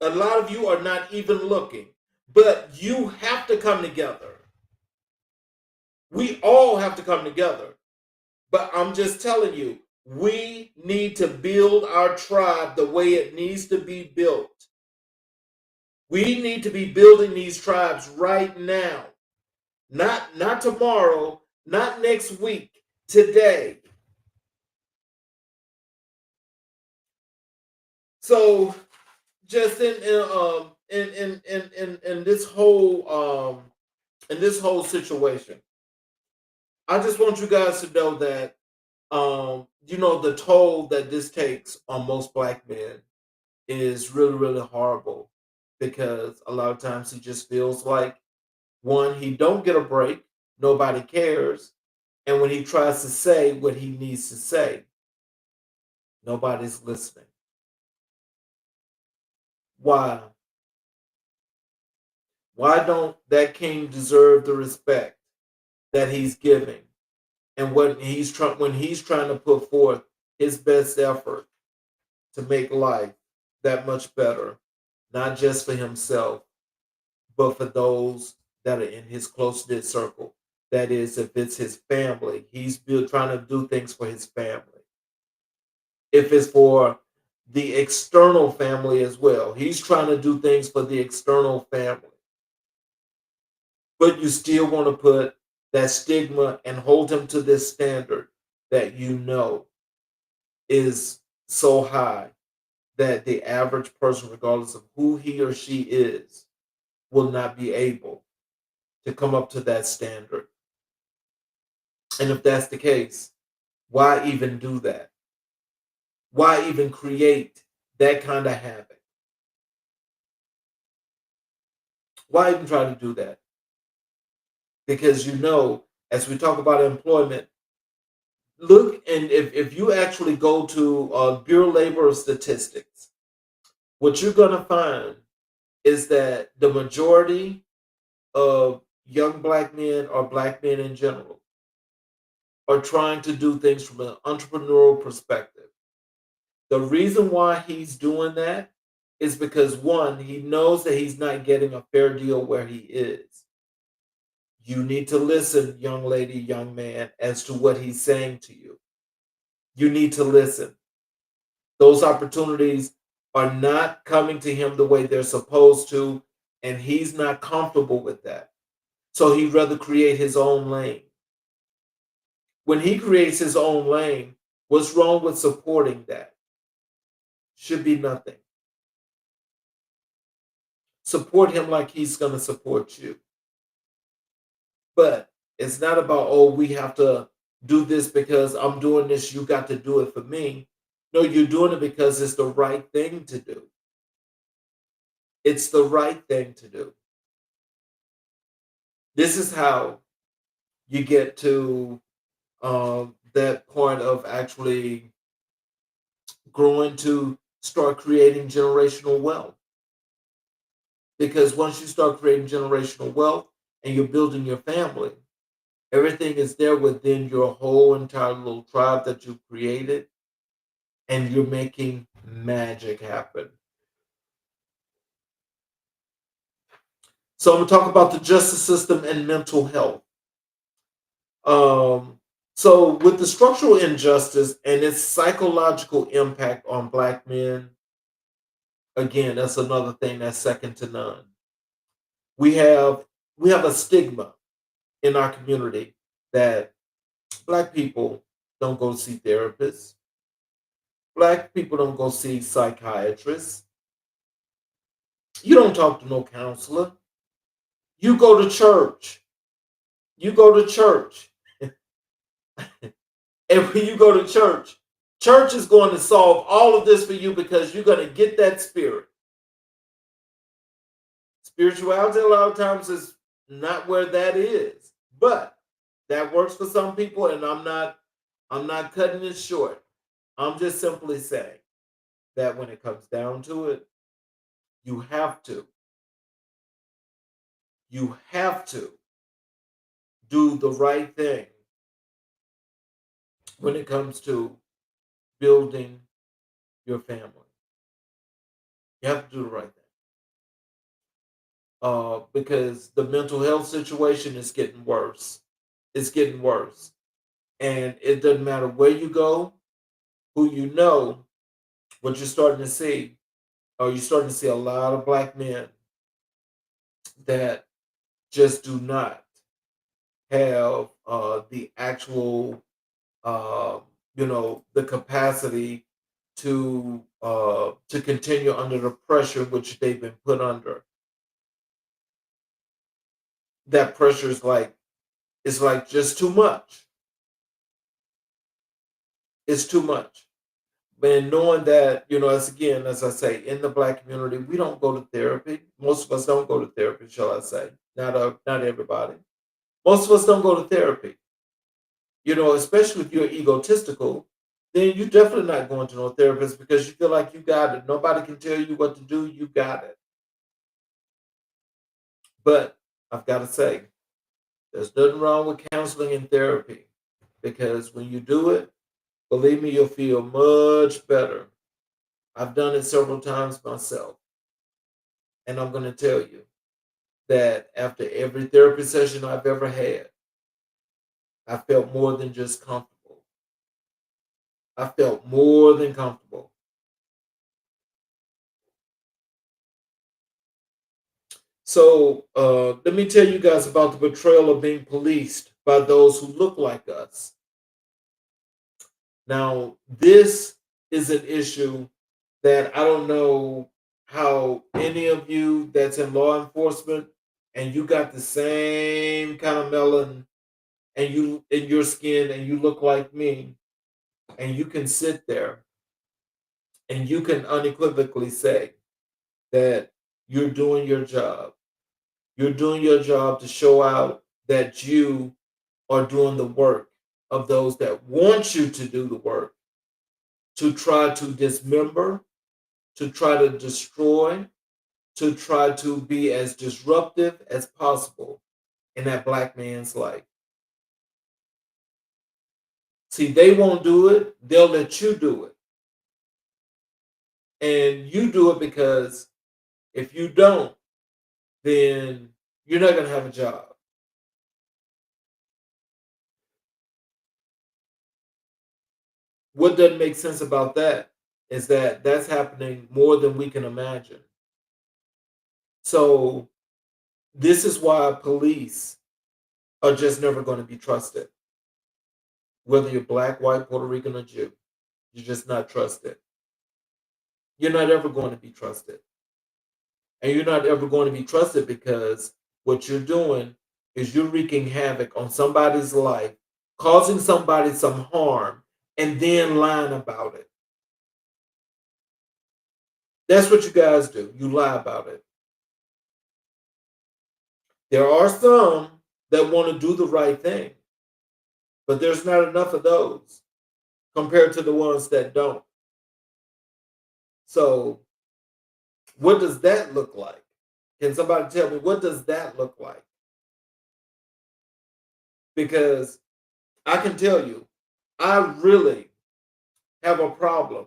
A lot of you are not even looking. But you have to come together. We all have to come together. But I'm just telling you, we need to build our tribe the way it needs to be built. We need to be building these tribes right now. Not tomorrow, not next week, today. So just in this whole situation, I just want you guys to know that the toll that this takes on most black men is really, really horrible, because a lot of times he just feels like, one, he don't get a break, nobody cares, and when he tries to say what he needs to say, nobody's listening. Why? Why don't that king deserve the respect that he's giving, and when he's trying to put forth his best effort to make life that much better, not just for himself, but for those that are in his close knit circle. That is, if it's his family, he's trying to do things for his family. If it's for the external family as well, he's trying to do things for the external family. But you still want to put that stigma and hold him to this standard that is so high that the average person, regardless of who he or she is, will not be able to come up to that standard. And if that's the case, why even do that? Why even create that kind of habit? Why even try to do that? Because as we talk about employment, look, and if you actually go to Bureau of Labor Statistics, what you're going to find is that the majority of young black men, or black men in general, are trying to do things from an entrepreneurial perspective. The reason why he's doing that is because, one, he knows that he's not getting a fair deal where he is. You need to listen, young lady, young man, as to what he's saying to you. You need to listen. Those opportunities are not coming to him the way they're supposed to, and he's not comfortable with that. So he'd rather create his own lane. When he creates his own lane, what's wrong with supporting that? Should be nothing. Support him like he's going to support you. But it's not about, oh, we have to do this because I'm doing this, you got to do it for me. No, you're doing it because it's the right thing to do. It's the right thing to do. This is how you get to that point of actually growing to start creating generational wealth. Because once you start creating generational wealth and you're building your family, everything is there within your whole entire little tribe that you created, and you're making magic happen. So I'm going to talk about the justice system and mental health. So with the structural injustice and its psychological impact on black men, again, that's another thing that's second to none. We have a stigma in our community that black people don't go see therapists. Black people don't go see psychiatrists. You don't talk to no counselor. You go to church. You go to church. And when you go to church, church is going to solve all of this for you, because you're going to get that spirit. Spirituality a lot of times is not where that is. But that works for some people, and I'm not cutting it short. I'm just simply saying that when it comes down to it, you have to. You have to do the right thing when it comes to building your family. You have to do the right thing. Because the mental health situation is getting worse. It's getting worse. And it doesn't matter where you go, who you know, what you're starting to see, you're starting to see a lot of black men that just do not have the actual, uh, the capacity to continue under the pressure which they've been put under. That pressure is like just too much. It's too much. And knowing that, as I say, in the black community, we don't go to therapy. Most of us don't go to therapy, shall I say? Not everybody. Most of us don't go to therapy. Especially if you're egotistical, then you're definitely not going to no therapist because you feel like you got it. Nobody can tell you what to do. You got it. But I've got to say, there's nothing wrong with counseling and therapy because when you do it, believe me, you'll feel much better. I've done it several times myself. And I'm going to tell you that after every therapy session I've ever had, I felt more than just comfortable. I felt more than comfortable. So let me tell you guys about the betrayal of being policed by those who look like us. Now, this is an issue that I don't know how any of you that's in law enforcement and you got the same kind of melon and you in your skin and you look like me and you can sit there and you can unequivocally say that you're doing your job. You're doing your job to show out that you are doing the work of those that want you to do the work, to try to dismember, to try to destroy, to try to be as disruptive as possible in that black man's life. See, they won't do it, they'll let you do it. And you do it because if you don't, then you're not going to have a job. What doesn't make sense about that is that that's happening more than we can imagine. So, this is why police are just never going to be trusted. Whether you're black, white, Puerto Rican, or Jew, you're just not trusted. You're not ever going to be trusted. And you're not ever going to be trusted because what you're doing is you're wreaking havoc on somebody's life, causing somebody some harm, and then lying about it. That's what you guys do. You lie about it. There are some that want to do the right thing, but there's not enough of those compared to the ones that don't. So, what does that look like? Can somebody tell me what does that look like? Because I can tell you, I really have a problem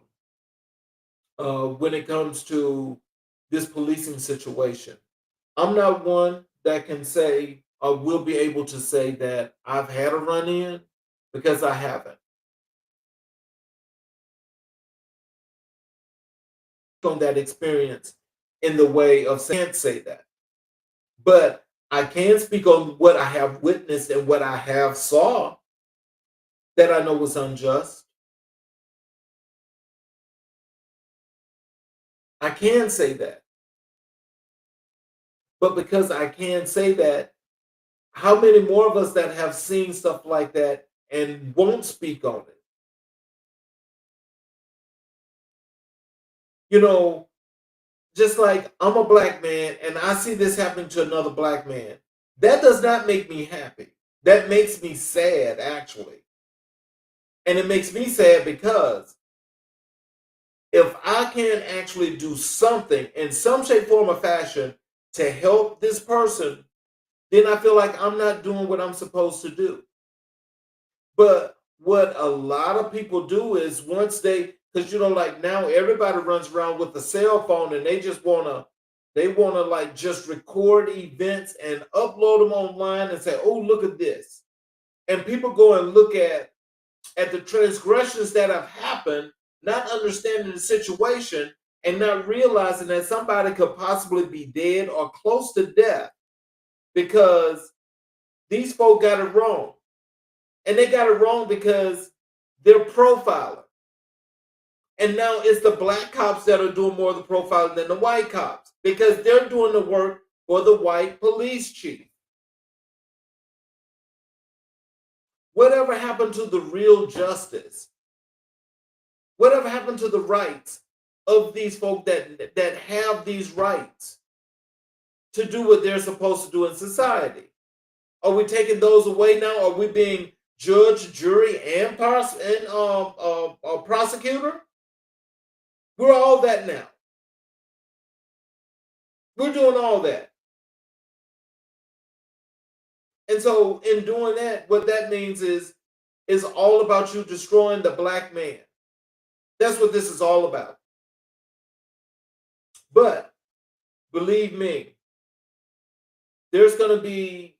when it comes to this policing situation. I'm not one that can say or will be able to say that I've had a run in because I haven't. On that experience in the way of can't say that. But I can speak on what I have witnessed and what I have saw that I know was unjust. I can say that. But because I can say that, how many more of us that have seen stuff like that and won't speak on it? You know, just like I'm a black man and I see this happening to another black man, that does not make me happy. That makes me sad, actually. And it makes me sad because if I can actually do something in some shape, form, or fashion to help this person, then I feel like I'm not doing what I'm supposed to do. But what a lot of people do is once they, Because like now everybody runs around with a cell phone and they just wanna like just record events and upload them online and say, "Oh, look at this." And people go and look at the transgressions that have happened, not understanding the situation and not realizing that somebody could possibly be dead or close to death because these folk got it wrong. And they got it wrong because they're profiling. And now it's the black cops that are doing more of the profiling than the white cops because they're doing the work for the white police chief. Whatever happened to the real justice? Whatever happened to the rights of these folk that have these rights to do what they're supposed to do in society? Are we taking those away now? Are we being judge, jury, and prosecutor? We're all that now. We're doing all that. And so in doing that, what that means is all about you destroying the black man. That's what this is all about. But believe me, there's going to be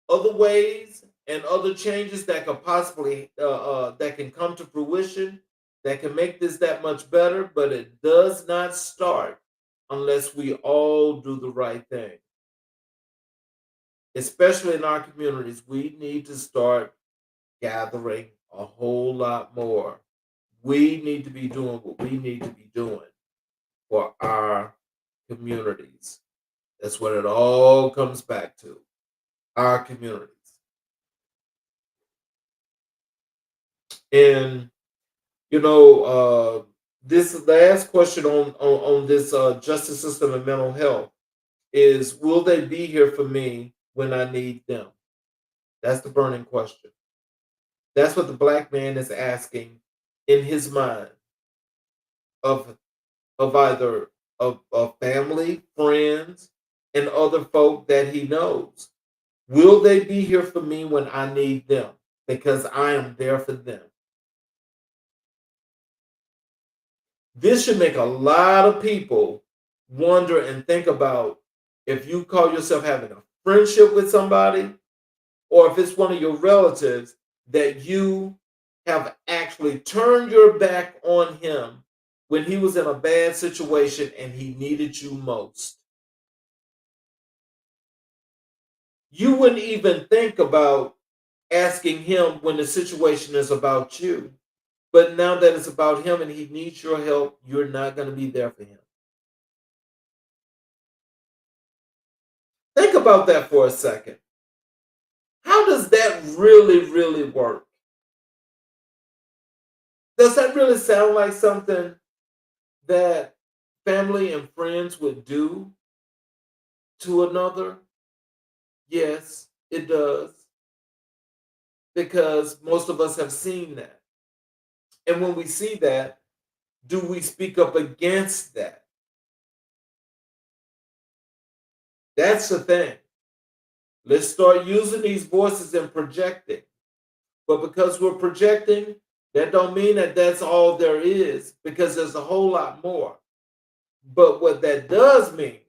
other ways and other changes that could possibly that can come to fruition that can make this that much better, but it does not start unless we all do the right thing. Especially in our communities, we need to start gathering a whole lot more. We need to be doing what we need to be doing for our communities. That's what it all comes back to. Our communities. And this last question on this justice system and mental health is, will they be here for me when I need them? That's the burning question. That's what the black man is asking in his mind of either of family, friends, and other folk that he knows. Will they be here for me when I need them? Because I am there for them. This should make a lot of people wonder and think about if you call yourself having a friendship with somebody, or if it's one of your relatives that you have actually turned your back on him when he was in a bad situation and he needed you most. You wouldn't even think about asking him when the situation is about you. But now that it's about him and he needs your help, you're not going to be there for him. Think about that for a second. How does that really work? Does that really sound like something that family and friends would do to another? Yes, it does. Because most of us have seen that. And when we see that, do we speak up against that? That's the thing. Let's start using these voices and projecting. But because we're projecting, that don't mean that that's all there is, because there's a whole lot more. But what that does mean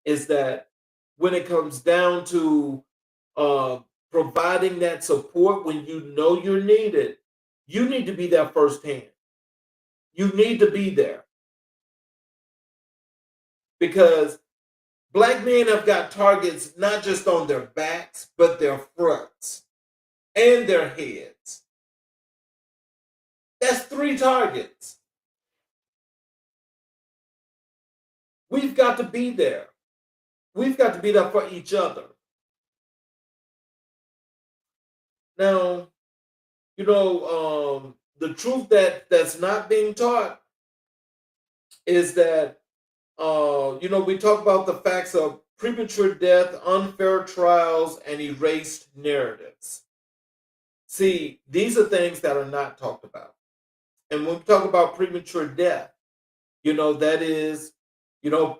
is that when it comes down to providing that support when you know you're needed, you need to be there firsthand. You need to be there. Because black men have got targets not just on their backs, but their fronts and their heads. That's 3 targets. We've got to be there. We've got to be there for each other. Now, the truth that's not being taught is that, we talk about the facts of premature death, unfair trials, and erased narratives. See, these are things that are not talked about. And when we talk about premature death, that is,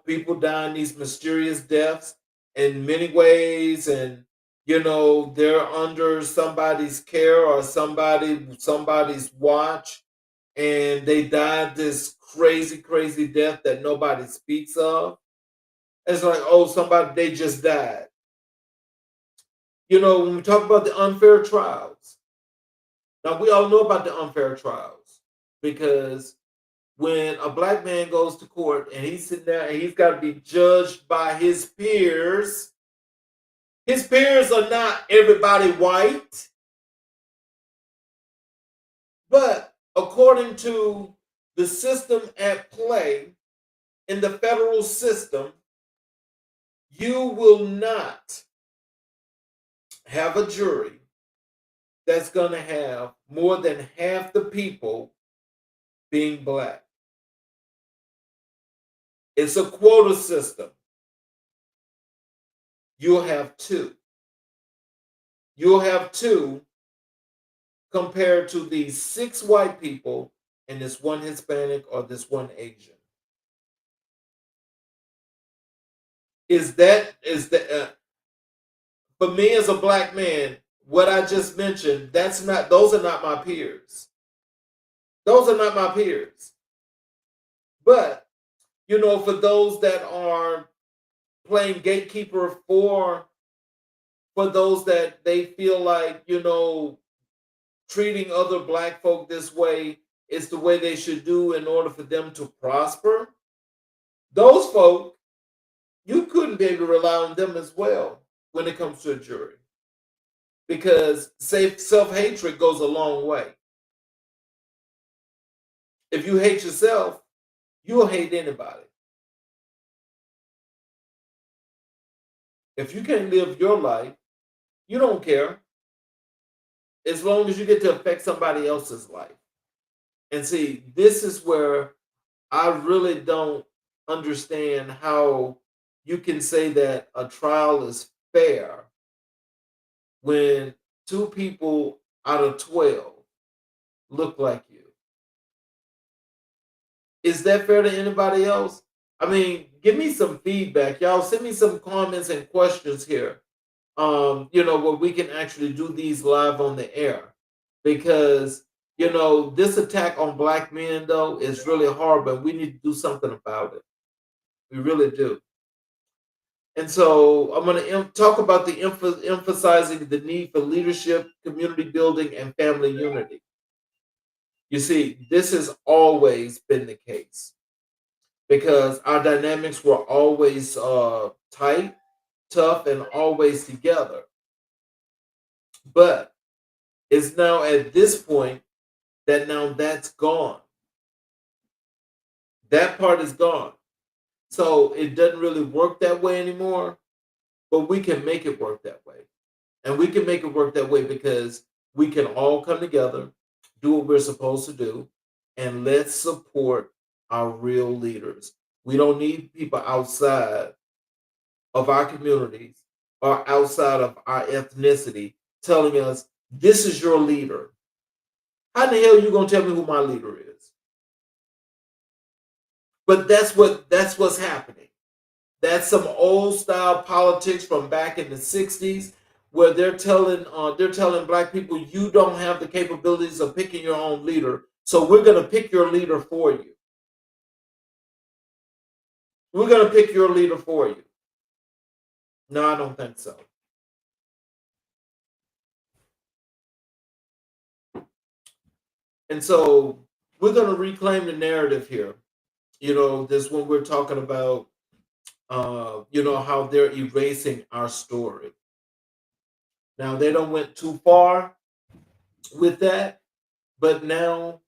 people dying these mysterious deaths in many ways, and they're under somebody's care or somebody's watch, and they died this crazy, crazy death that nobody speaks of. It's like, oh, somebody, they just died. You know, when we talk about the unfair trials, now we all know about the unfair trials because when a black man goes to court and he's sitting there and he's got to be judged by his peers are not everybody white, but according to the system at play in the federal system, you will not have a jury that's going to have more than half the people being black. It's a quota system. You'll have two. You'll have two compared to these 6 white people and this one Hispanic or this one Asian. Is that for me as a black man? What I just mentioned, those are not my peers. Those are not my peers. But you know, for those that are playing gatekeeper for those that they feel like, you know, treating other black folk this way is the way they should do in order for them to prosper, those folk, you couldn't be able to rely on them as well when it comes to a jury. Because self-hatred goes a long way. If you hate yourself, you'll hate anybody. If you can't live your life, you don't care. As long as you get to affect somebody else's life. And see, this is where I really don't understand how you can say that a trial is fair when 2 people out of 12 look like you. Is that fair to anybody else? I mean, give me some feedback. Y'all send me some comments and questions here. You know, where we can actually do these live on the air. Because, you know, this attack on black men, though, is really hard, but we need to do something about it. We really do. And so I'm going to talk about the emphasizing the need for leadership, community building, and family unity. You see, this has always been the case because our dynamics were always tight, tough, and always together. But it's now at this point that now that's gone. That part is gone. So it doesn't really work that way anymore, but we can make it work that way. And we can make it work that way because we can all come together, do what we're supposed to do, and let's support our real leaders. We don't need people outside of our communities or outside of our ethnicity telling us, this is your leader. How the hell are you going to tell me who my leader is? But that's what's happening. That's some old style politics from back in the 60s where they're telling black people, you don't have the capabilities of picking your own leader, so we're going to pick your leader for you. We're going to pick your leader for you. No, I don't think so. And so we're going to reclaim the narrative here. You know, this when we're talking about, you know, how they're erasing our story. Now, they don't went too far with that, but now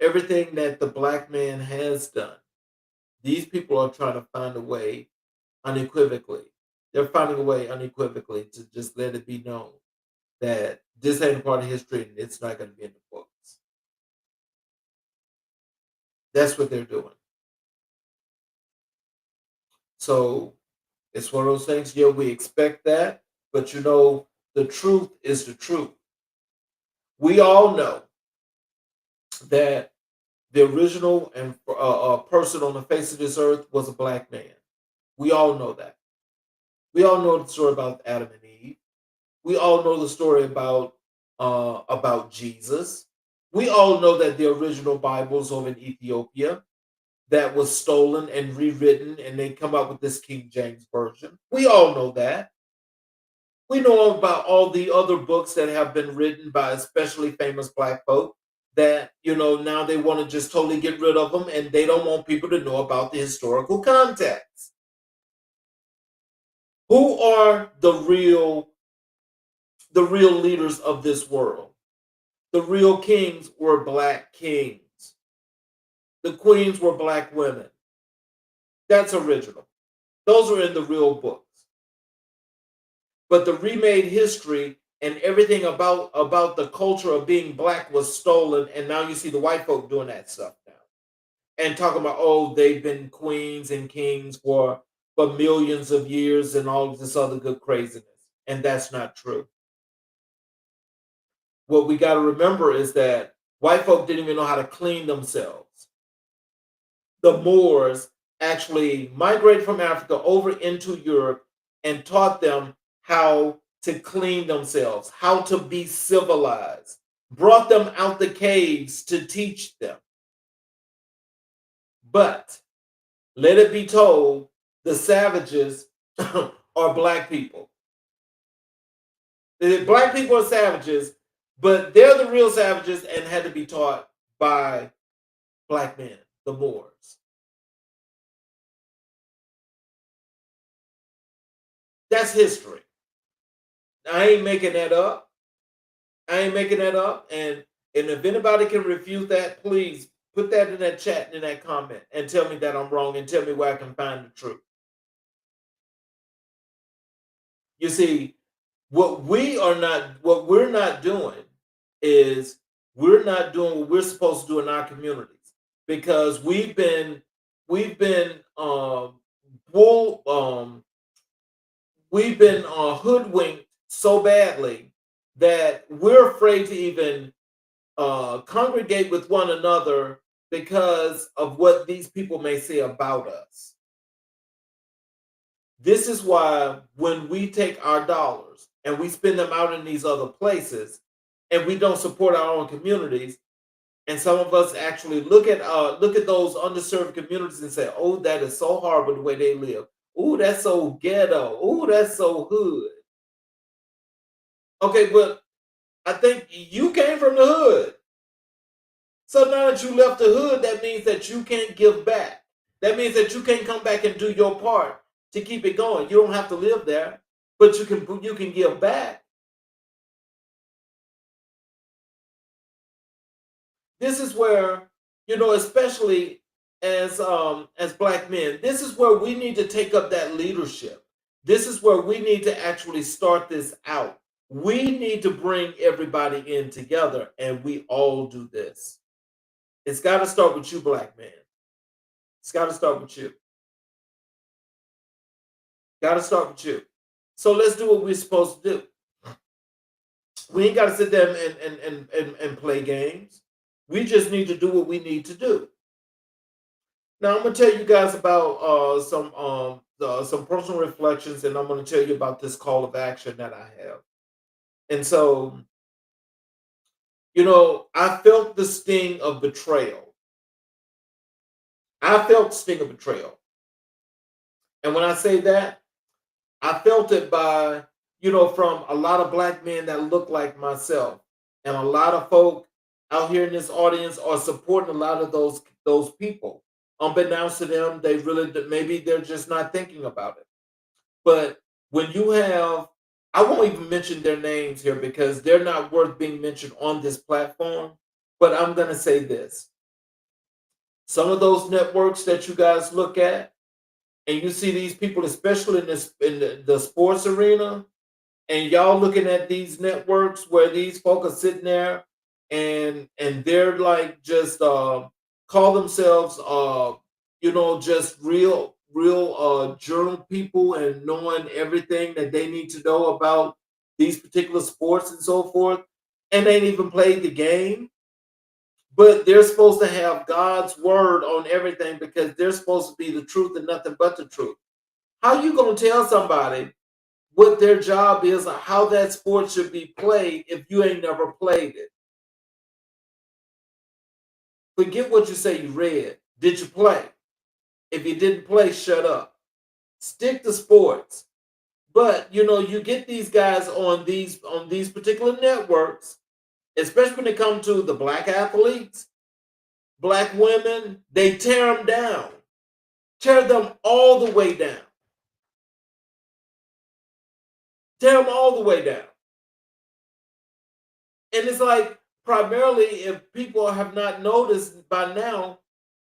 everything that the black man has done, these people are trying to find a way unequivocally. They're finding a way unequivocally to just let it be known that this ain't a part of history and it's not going to be in the books. That's what they're doing. So it's one of those things, yeah, we expect that, but you know, the truth is the truth. We all know that the original and person on the face of this earth was a black man. We all know that. We all know the story about Adam and Eve. We all know the story about Jesus. We all know that the original Bibles over in Ethiopia that was stolen and rewritten, and they come up with this King James version. We all know that. We know about all the other books that have been written by especially famous black folk that, now they want to just totally get rid of them and they don't want people to know about the historical context. Who are the real leaders of this world? The real kings were black kings. The queens were black women. That's original. Those are in the real books. But the remade history and everything about the culture of being black was stolen, and now you see the white folk doing that stuff now and talking about, oh, they've been queens and kings for millions of years and all of this other good craziness, and that's not true. What we got to remember is that white folk didn't even know how to clean themselves. The Moors actually migrated from Africa over into Europe and taught them how to clean themselves, how to be civilized, brought them out the caves to teach them. But let it be told, the savages are black people. The black people are savages, but they're the real savages and had to be taught by black men, the Moors. That's history. I ain't making that up. I ain't making that up. And if anybody can refute that, please put that in that chat and in that comment and tell me that I'm wrong and tell me where I can find the truth. You see, what we're not doing is we're not doing what we're supposed to do in our communities because we've been bull we've been hoodwinked so badly that we're afraid to even congregate with one another because of what these people may say about us. This is why when we take our dollars and we spend them out in these other places and we don't support our own communities, and some of us actually look at those underserved communities and say, "Oh, that is so horrible the way they live. Oh, that's so ghetto. Oh, that's so hood." Okay, but I think you came from the hood. So now that you left the hood, that means that you can't give back. That means that you can't come back and do your part to keep it going. You don't have to live there, but you can give back. This is where, especially as black men, this is where we need to take up that leadership. This is where we need to actually start this out. We need to bring everybody in together and we all do this. It's got to start with you, black man. It's got to start with you. Got to start with you. So let's do what we're supposed to do. We ain't got to sit there and play games. We just need to do what we need to do. Now I'm gonna tell you guys about some personal reflections, and I'm gonna tell you about this call of action that I have. And so, I felt the sting of betrayal. I felt the sting of betrayal, and when I say that, I felt it by, from a lot of black men that look like myself, and a lot of folk out here in this audience are supporting a lot of those people. Unbeknownst to them, they really maybe they're just not thinking about it. But when you have, I won't even mention their names here because they're not worth being mentioned on this platform. But I'm gonna say this: some of those networks that you guys look at, and you see these people, especially in the sports arena, and y'all looking at these networks where these folk are sitting there and they're like just call themselves just real journal people and knowing everything that they need to know about these particular sports and so forth, and they ain't even played the game, but they're supposed to have God's word on everything because they're supposed to be the truth and nothing but the truth. How you gonna tell somebody what their job is or how that sport should be played if you ain't never played it? Forget what you say you read. Did you play? If you didn't play, shut up. Stick to sports. But you get these guys on these particular networks, especially when it comes to the black athletes, black women, they tear them down. Tear them all the way down. Tear them all the way down. And it's like, primarily, if people have not noticed by now,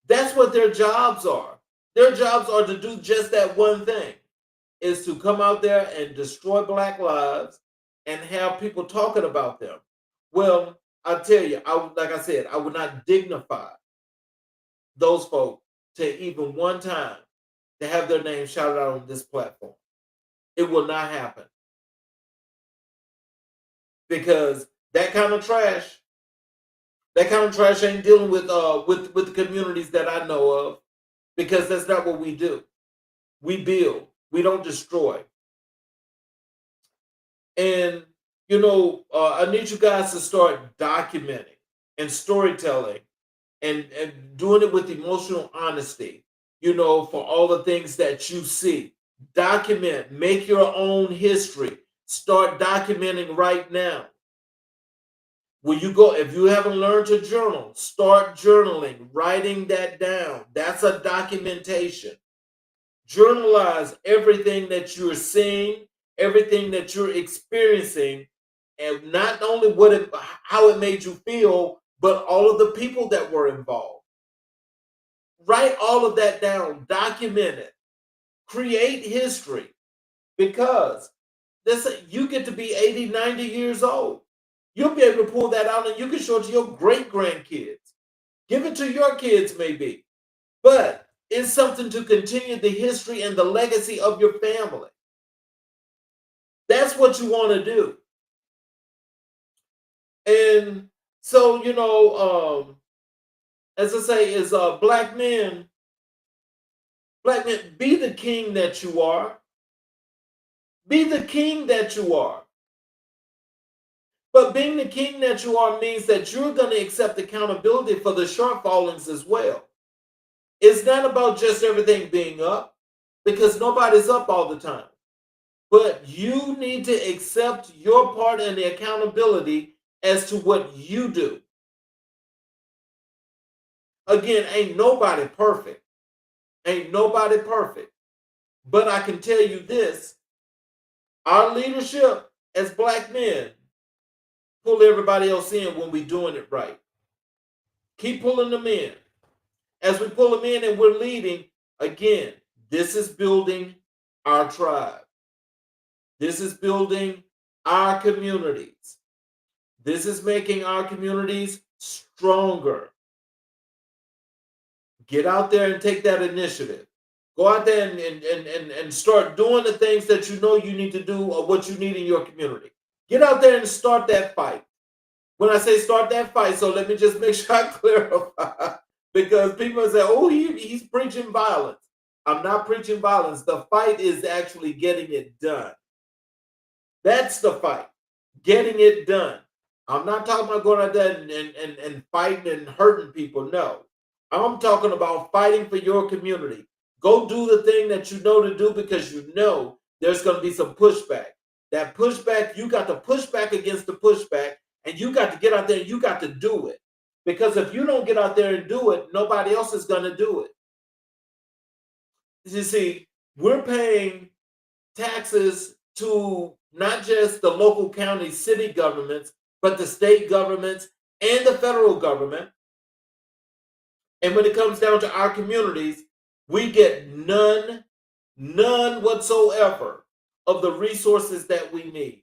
that's what their jobs are. Their jobs are to do just that one thing, is to come out there and destroy black lives and have people talking about them. Well, I tell you, like I said, I would not dignify those folks to even one time to have their name shouted out on this platform. It will not happen. Because that kind of trash ain't dealing with the communities that I know of, because that's not what we do. We build, we don't destroy. And I need you guys to start documenting and storytelling and doing it with emotional honesty, for all the things that you see. Document, make your own history. Start documenting right now. When you go, if you haven't learned to journal, start journaling, writing that down. That's a documentation. Journalize everything that you're seeing, everything that you're experiencing, and not only how it made you feel, but all of the people that were involved. Write all of that down, document it, create history, because you get to be 80, 90 years old. You'll be able to pull that out and you can show it to your great grandkids. Give it to your kids, maybe. But it's something to continue the history and the legacy of your family. That's what you want to do. And so, as I say, is black men, be the king that you are. Be the king that you are. But being the king that you are means that you're going to accept accountability for the shortfallings as well. It's not about just everything being up, because nobody's up all the time. But you need to accept your part in the accountability as to what you do. Again, ain't nobody perfect. Ain't nobody perfect. But I can tell you this, our leadership as black men pull everybody else in when we're doing it right. Keep pulling them in. As we pull them in and we're leading, again, this is building our tribe. This is building our communities. This is making our communities stronger. Get out there and take that initiative. Go out there and start doing the things that you know you need to do or what you need in your community. Get out there and start that fight. When I say start that fight, so let me just make sure I clarify. Because people say, oh, he's preaching violence. I'm not preaching violence. The fight is actually getting it done. That's the fight. Getting it done. I'm not talking about going out there and fighting and hurting people. No. I'm talking about fighting for your community. Go do the thing that you know to do, because you know there's going to be some pushback. That pushback, you got to push back against the pushback, and you got to get out there and you got to do it. Because if you don't get out there and do it, nobody else is going to do it. You see, we're paying taxes to not just the local county, city governments, but the state governments and the federal government. And when it comes down to our communities, we get none whatsoever of the resources that we need.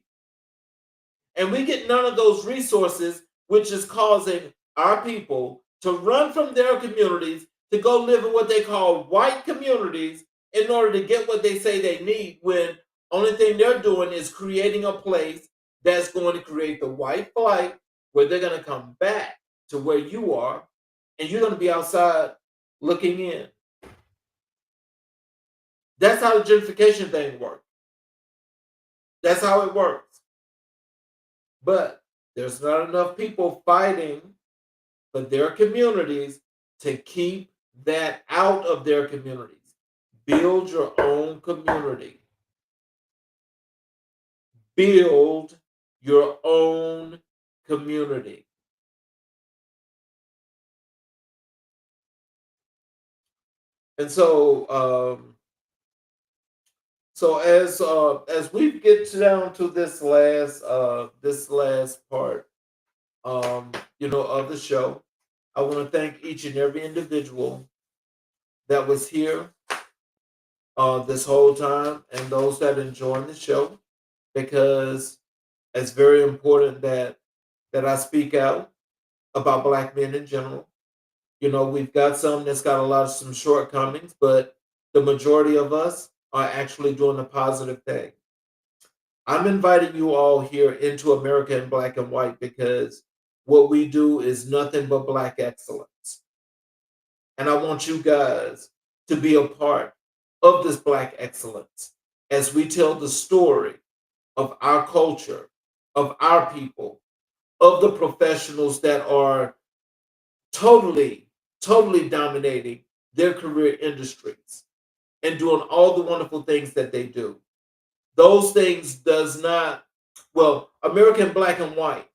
And we get none of those resources, which is causing our people to run from their communities to go live in what they call white communities in order to get what they say they need, when only thing they're doing is creating a place that's going to create the white flight, where they're going to come back to where you are, and you're going to be outside looking in. That's how the gentrification thing works. That's how it works. But there's not enough people fighting for their communities to keep that out of their communities. Build your own community. Build your own community. And so as we get down to this last part, of the show, I want to thank each and every individual that was here this whole time, and those that enjoyed the show, because it's very important that I speak out about Black men in general. We've got some that's got some shortcomings, but the majority of us are actually doing a positive thing. I'm inviting you all here into America in Black and White because what we do is nothing but Black excellence. And I want you guys to be a part of this Black excellence as we tell the story of our culture, of our people, of the professionals that are totally, totally dominating their career industries and doing all the wonderful things that they do. Those things American Black and White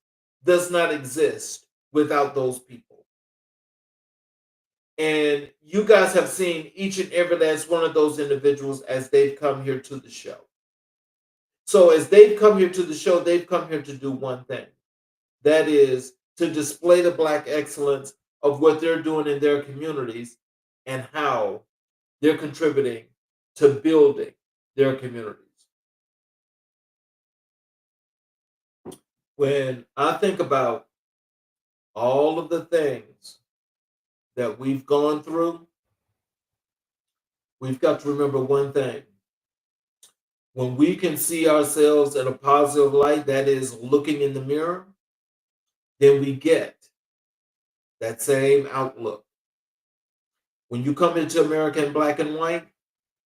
does not exist without those people. And you guys have seen each and every last one of those individuals as they've come here to the show. So as they've come here to the show, they've come here to do one thing. That is to display the Black excellence of what they're doing in their communities and how they're contributing to building their communities. When I think about all of the things that we've gone through, we've got to remember one thing. When we can see ourselves in a positive light, that is looking in the mirror, then we get that same outlook. When you come into America in Black and White,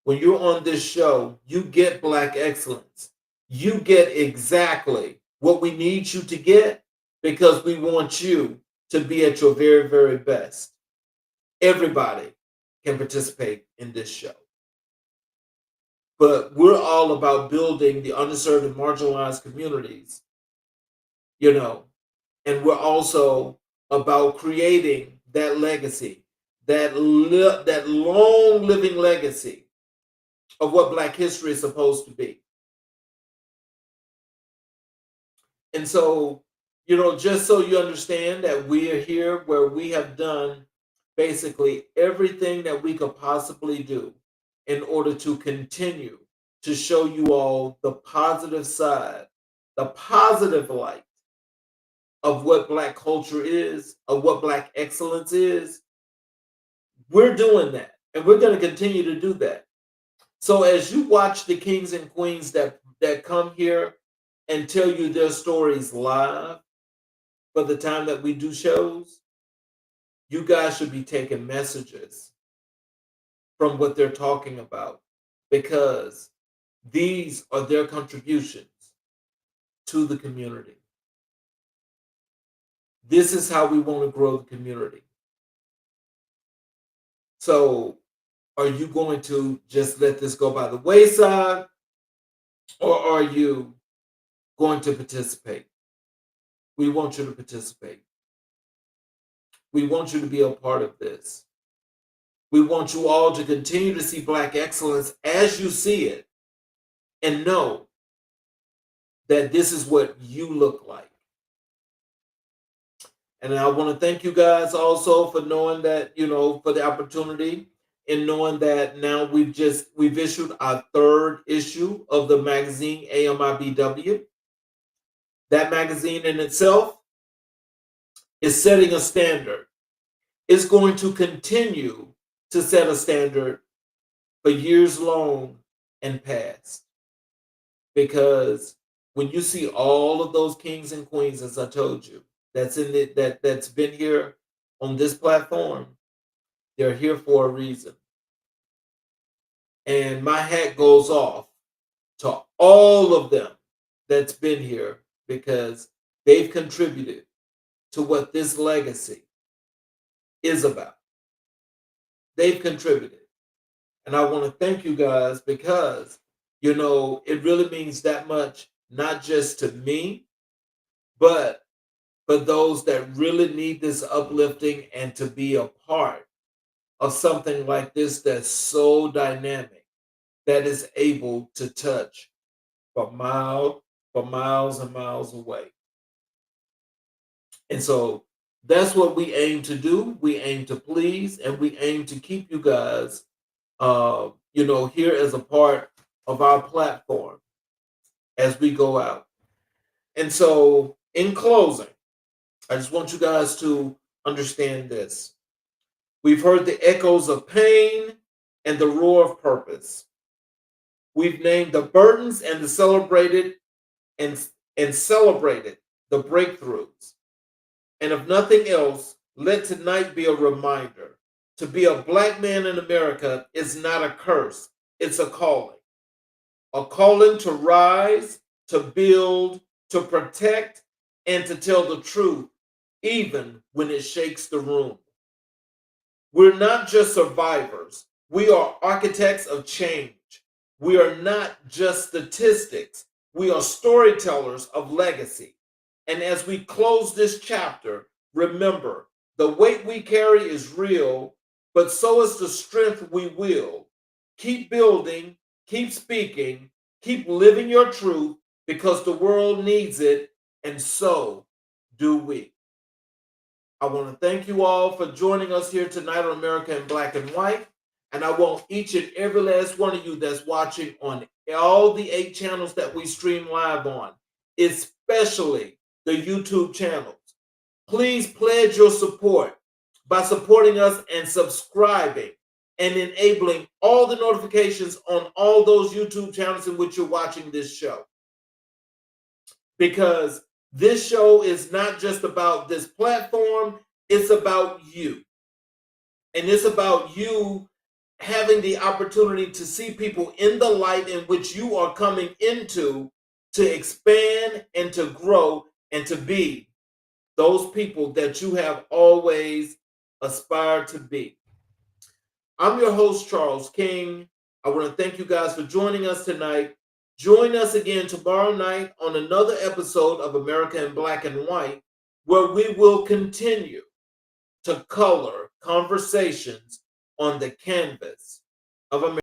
when you're on this show, you get Black excellence. You get exactly what we need you to get because we want you to be at your very, very best. Everybody can participate in this show. But we're all about building the underserved and marginalized communities, and we're also about creating that legacy, that long living legacy of what Black history is supposed to be. And so, just so you understand that we are here where we have done basically everything that we could possibly do in order to continue to show you all the positive side, the positive light of what Black culture is, of what Black excellence is. We're doing that, and we're going to continue to do that. So as you watch the kings and queens that come here and tell you their stories live for the time that we do shows, you guys should be taking messages from what they're talking about because these are their contributions to the community. This is how we want to grow the community. So are you going to just let this go by the wayside, or are you going to participate? We want you to participate. We want you to be a part of this. We want you all to continue to see Black excellence as you see it and know that this is what you look like. And I want to thank you guys also for knowing that, for the opportunity and knowing that now we've issued our third issue of the magazine AMIBW. That magazine in itself is setting a standard. It's going to continue to set a standard for years long and past. Because when you see all of those kings and queens, as I told you, that's been here on this platform, they're here for a reason. And my hat goes off to all of them that's been here because they've contributed to what this legacy is about. They've contributed. And I want to thank you guys because, it really means that much, not just to me, but for those that really need this uplifting and to be a part of something like this that's so dynamic that is able to touch for miles and miles away. And so that's what we aim to do. We aim to please, and we aim to keep you guys, here as a part of our platform as we go out. And so, in closing, I just want you guys to understand this. We've heard the echoes of pain and the roar of purpose. We've named the burdens and the celebrated and celebrated the breakthroughs. And if nothing else, let tonight be a reminder. To be a Black man in America is not a curse, it's a calling. A calling to rise, to build, to protect, and to tell the truth, even when it shakes the room. We're not just survivors, we are architects of change. We are not just statistics, we are storytellers of legacy. And as we close this chapter, remember, the weight we carry is real, but so is the strength we wield. Keep building, keep speaking, keep living your truth because the world needs it, and so do we. I want to thank you all for joining us here tonight on America in Black and White. And I want each and every last one of you that's watching on all the 8 channels that we stream live on, especially the YouTube channels. Please pledge your support by supporting us and subscribing and enabling all the notifications on all those YouTube channels in which you're watching this show. Because this show is not just about this platform, it's about you. And it's about you having the opportunity to see people in the light in which you are coming into to expand and to grow and to be those people that you have always aspired to be. I'm your host, Charles King. I want to thank you guys for joining us tonight. Join us again tomorrow night on another episode of America in Black and White, where we will continue to color conversations on the canvas of America.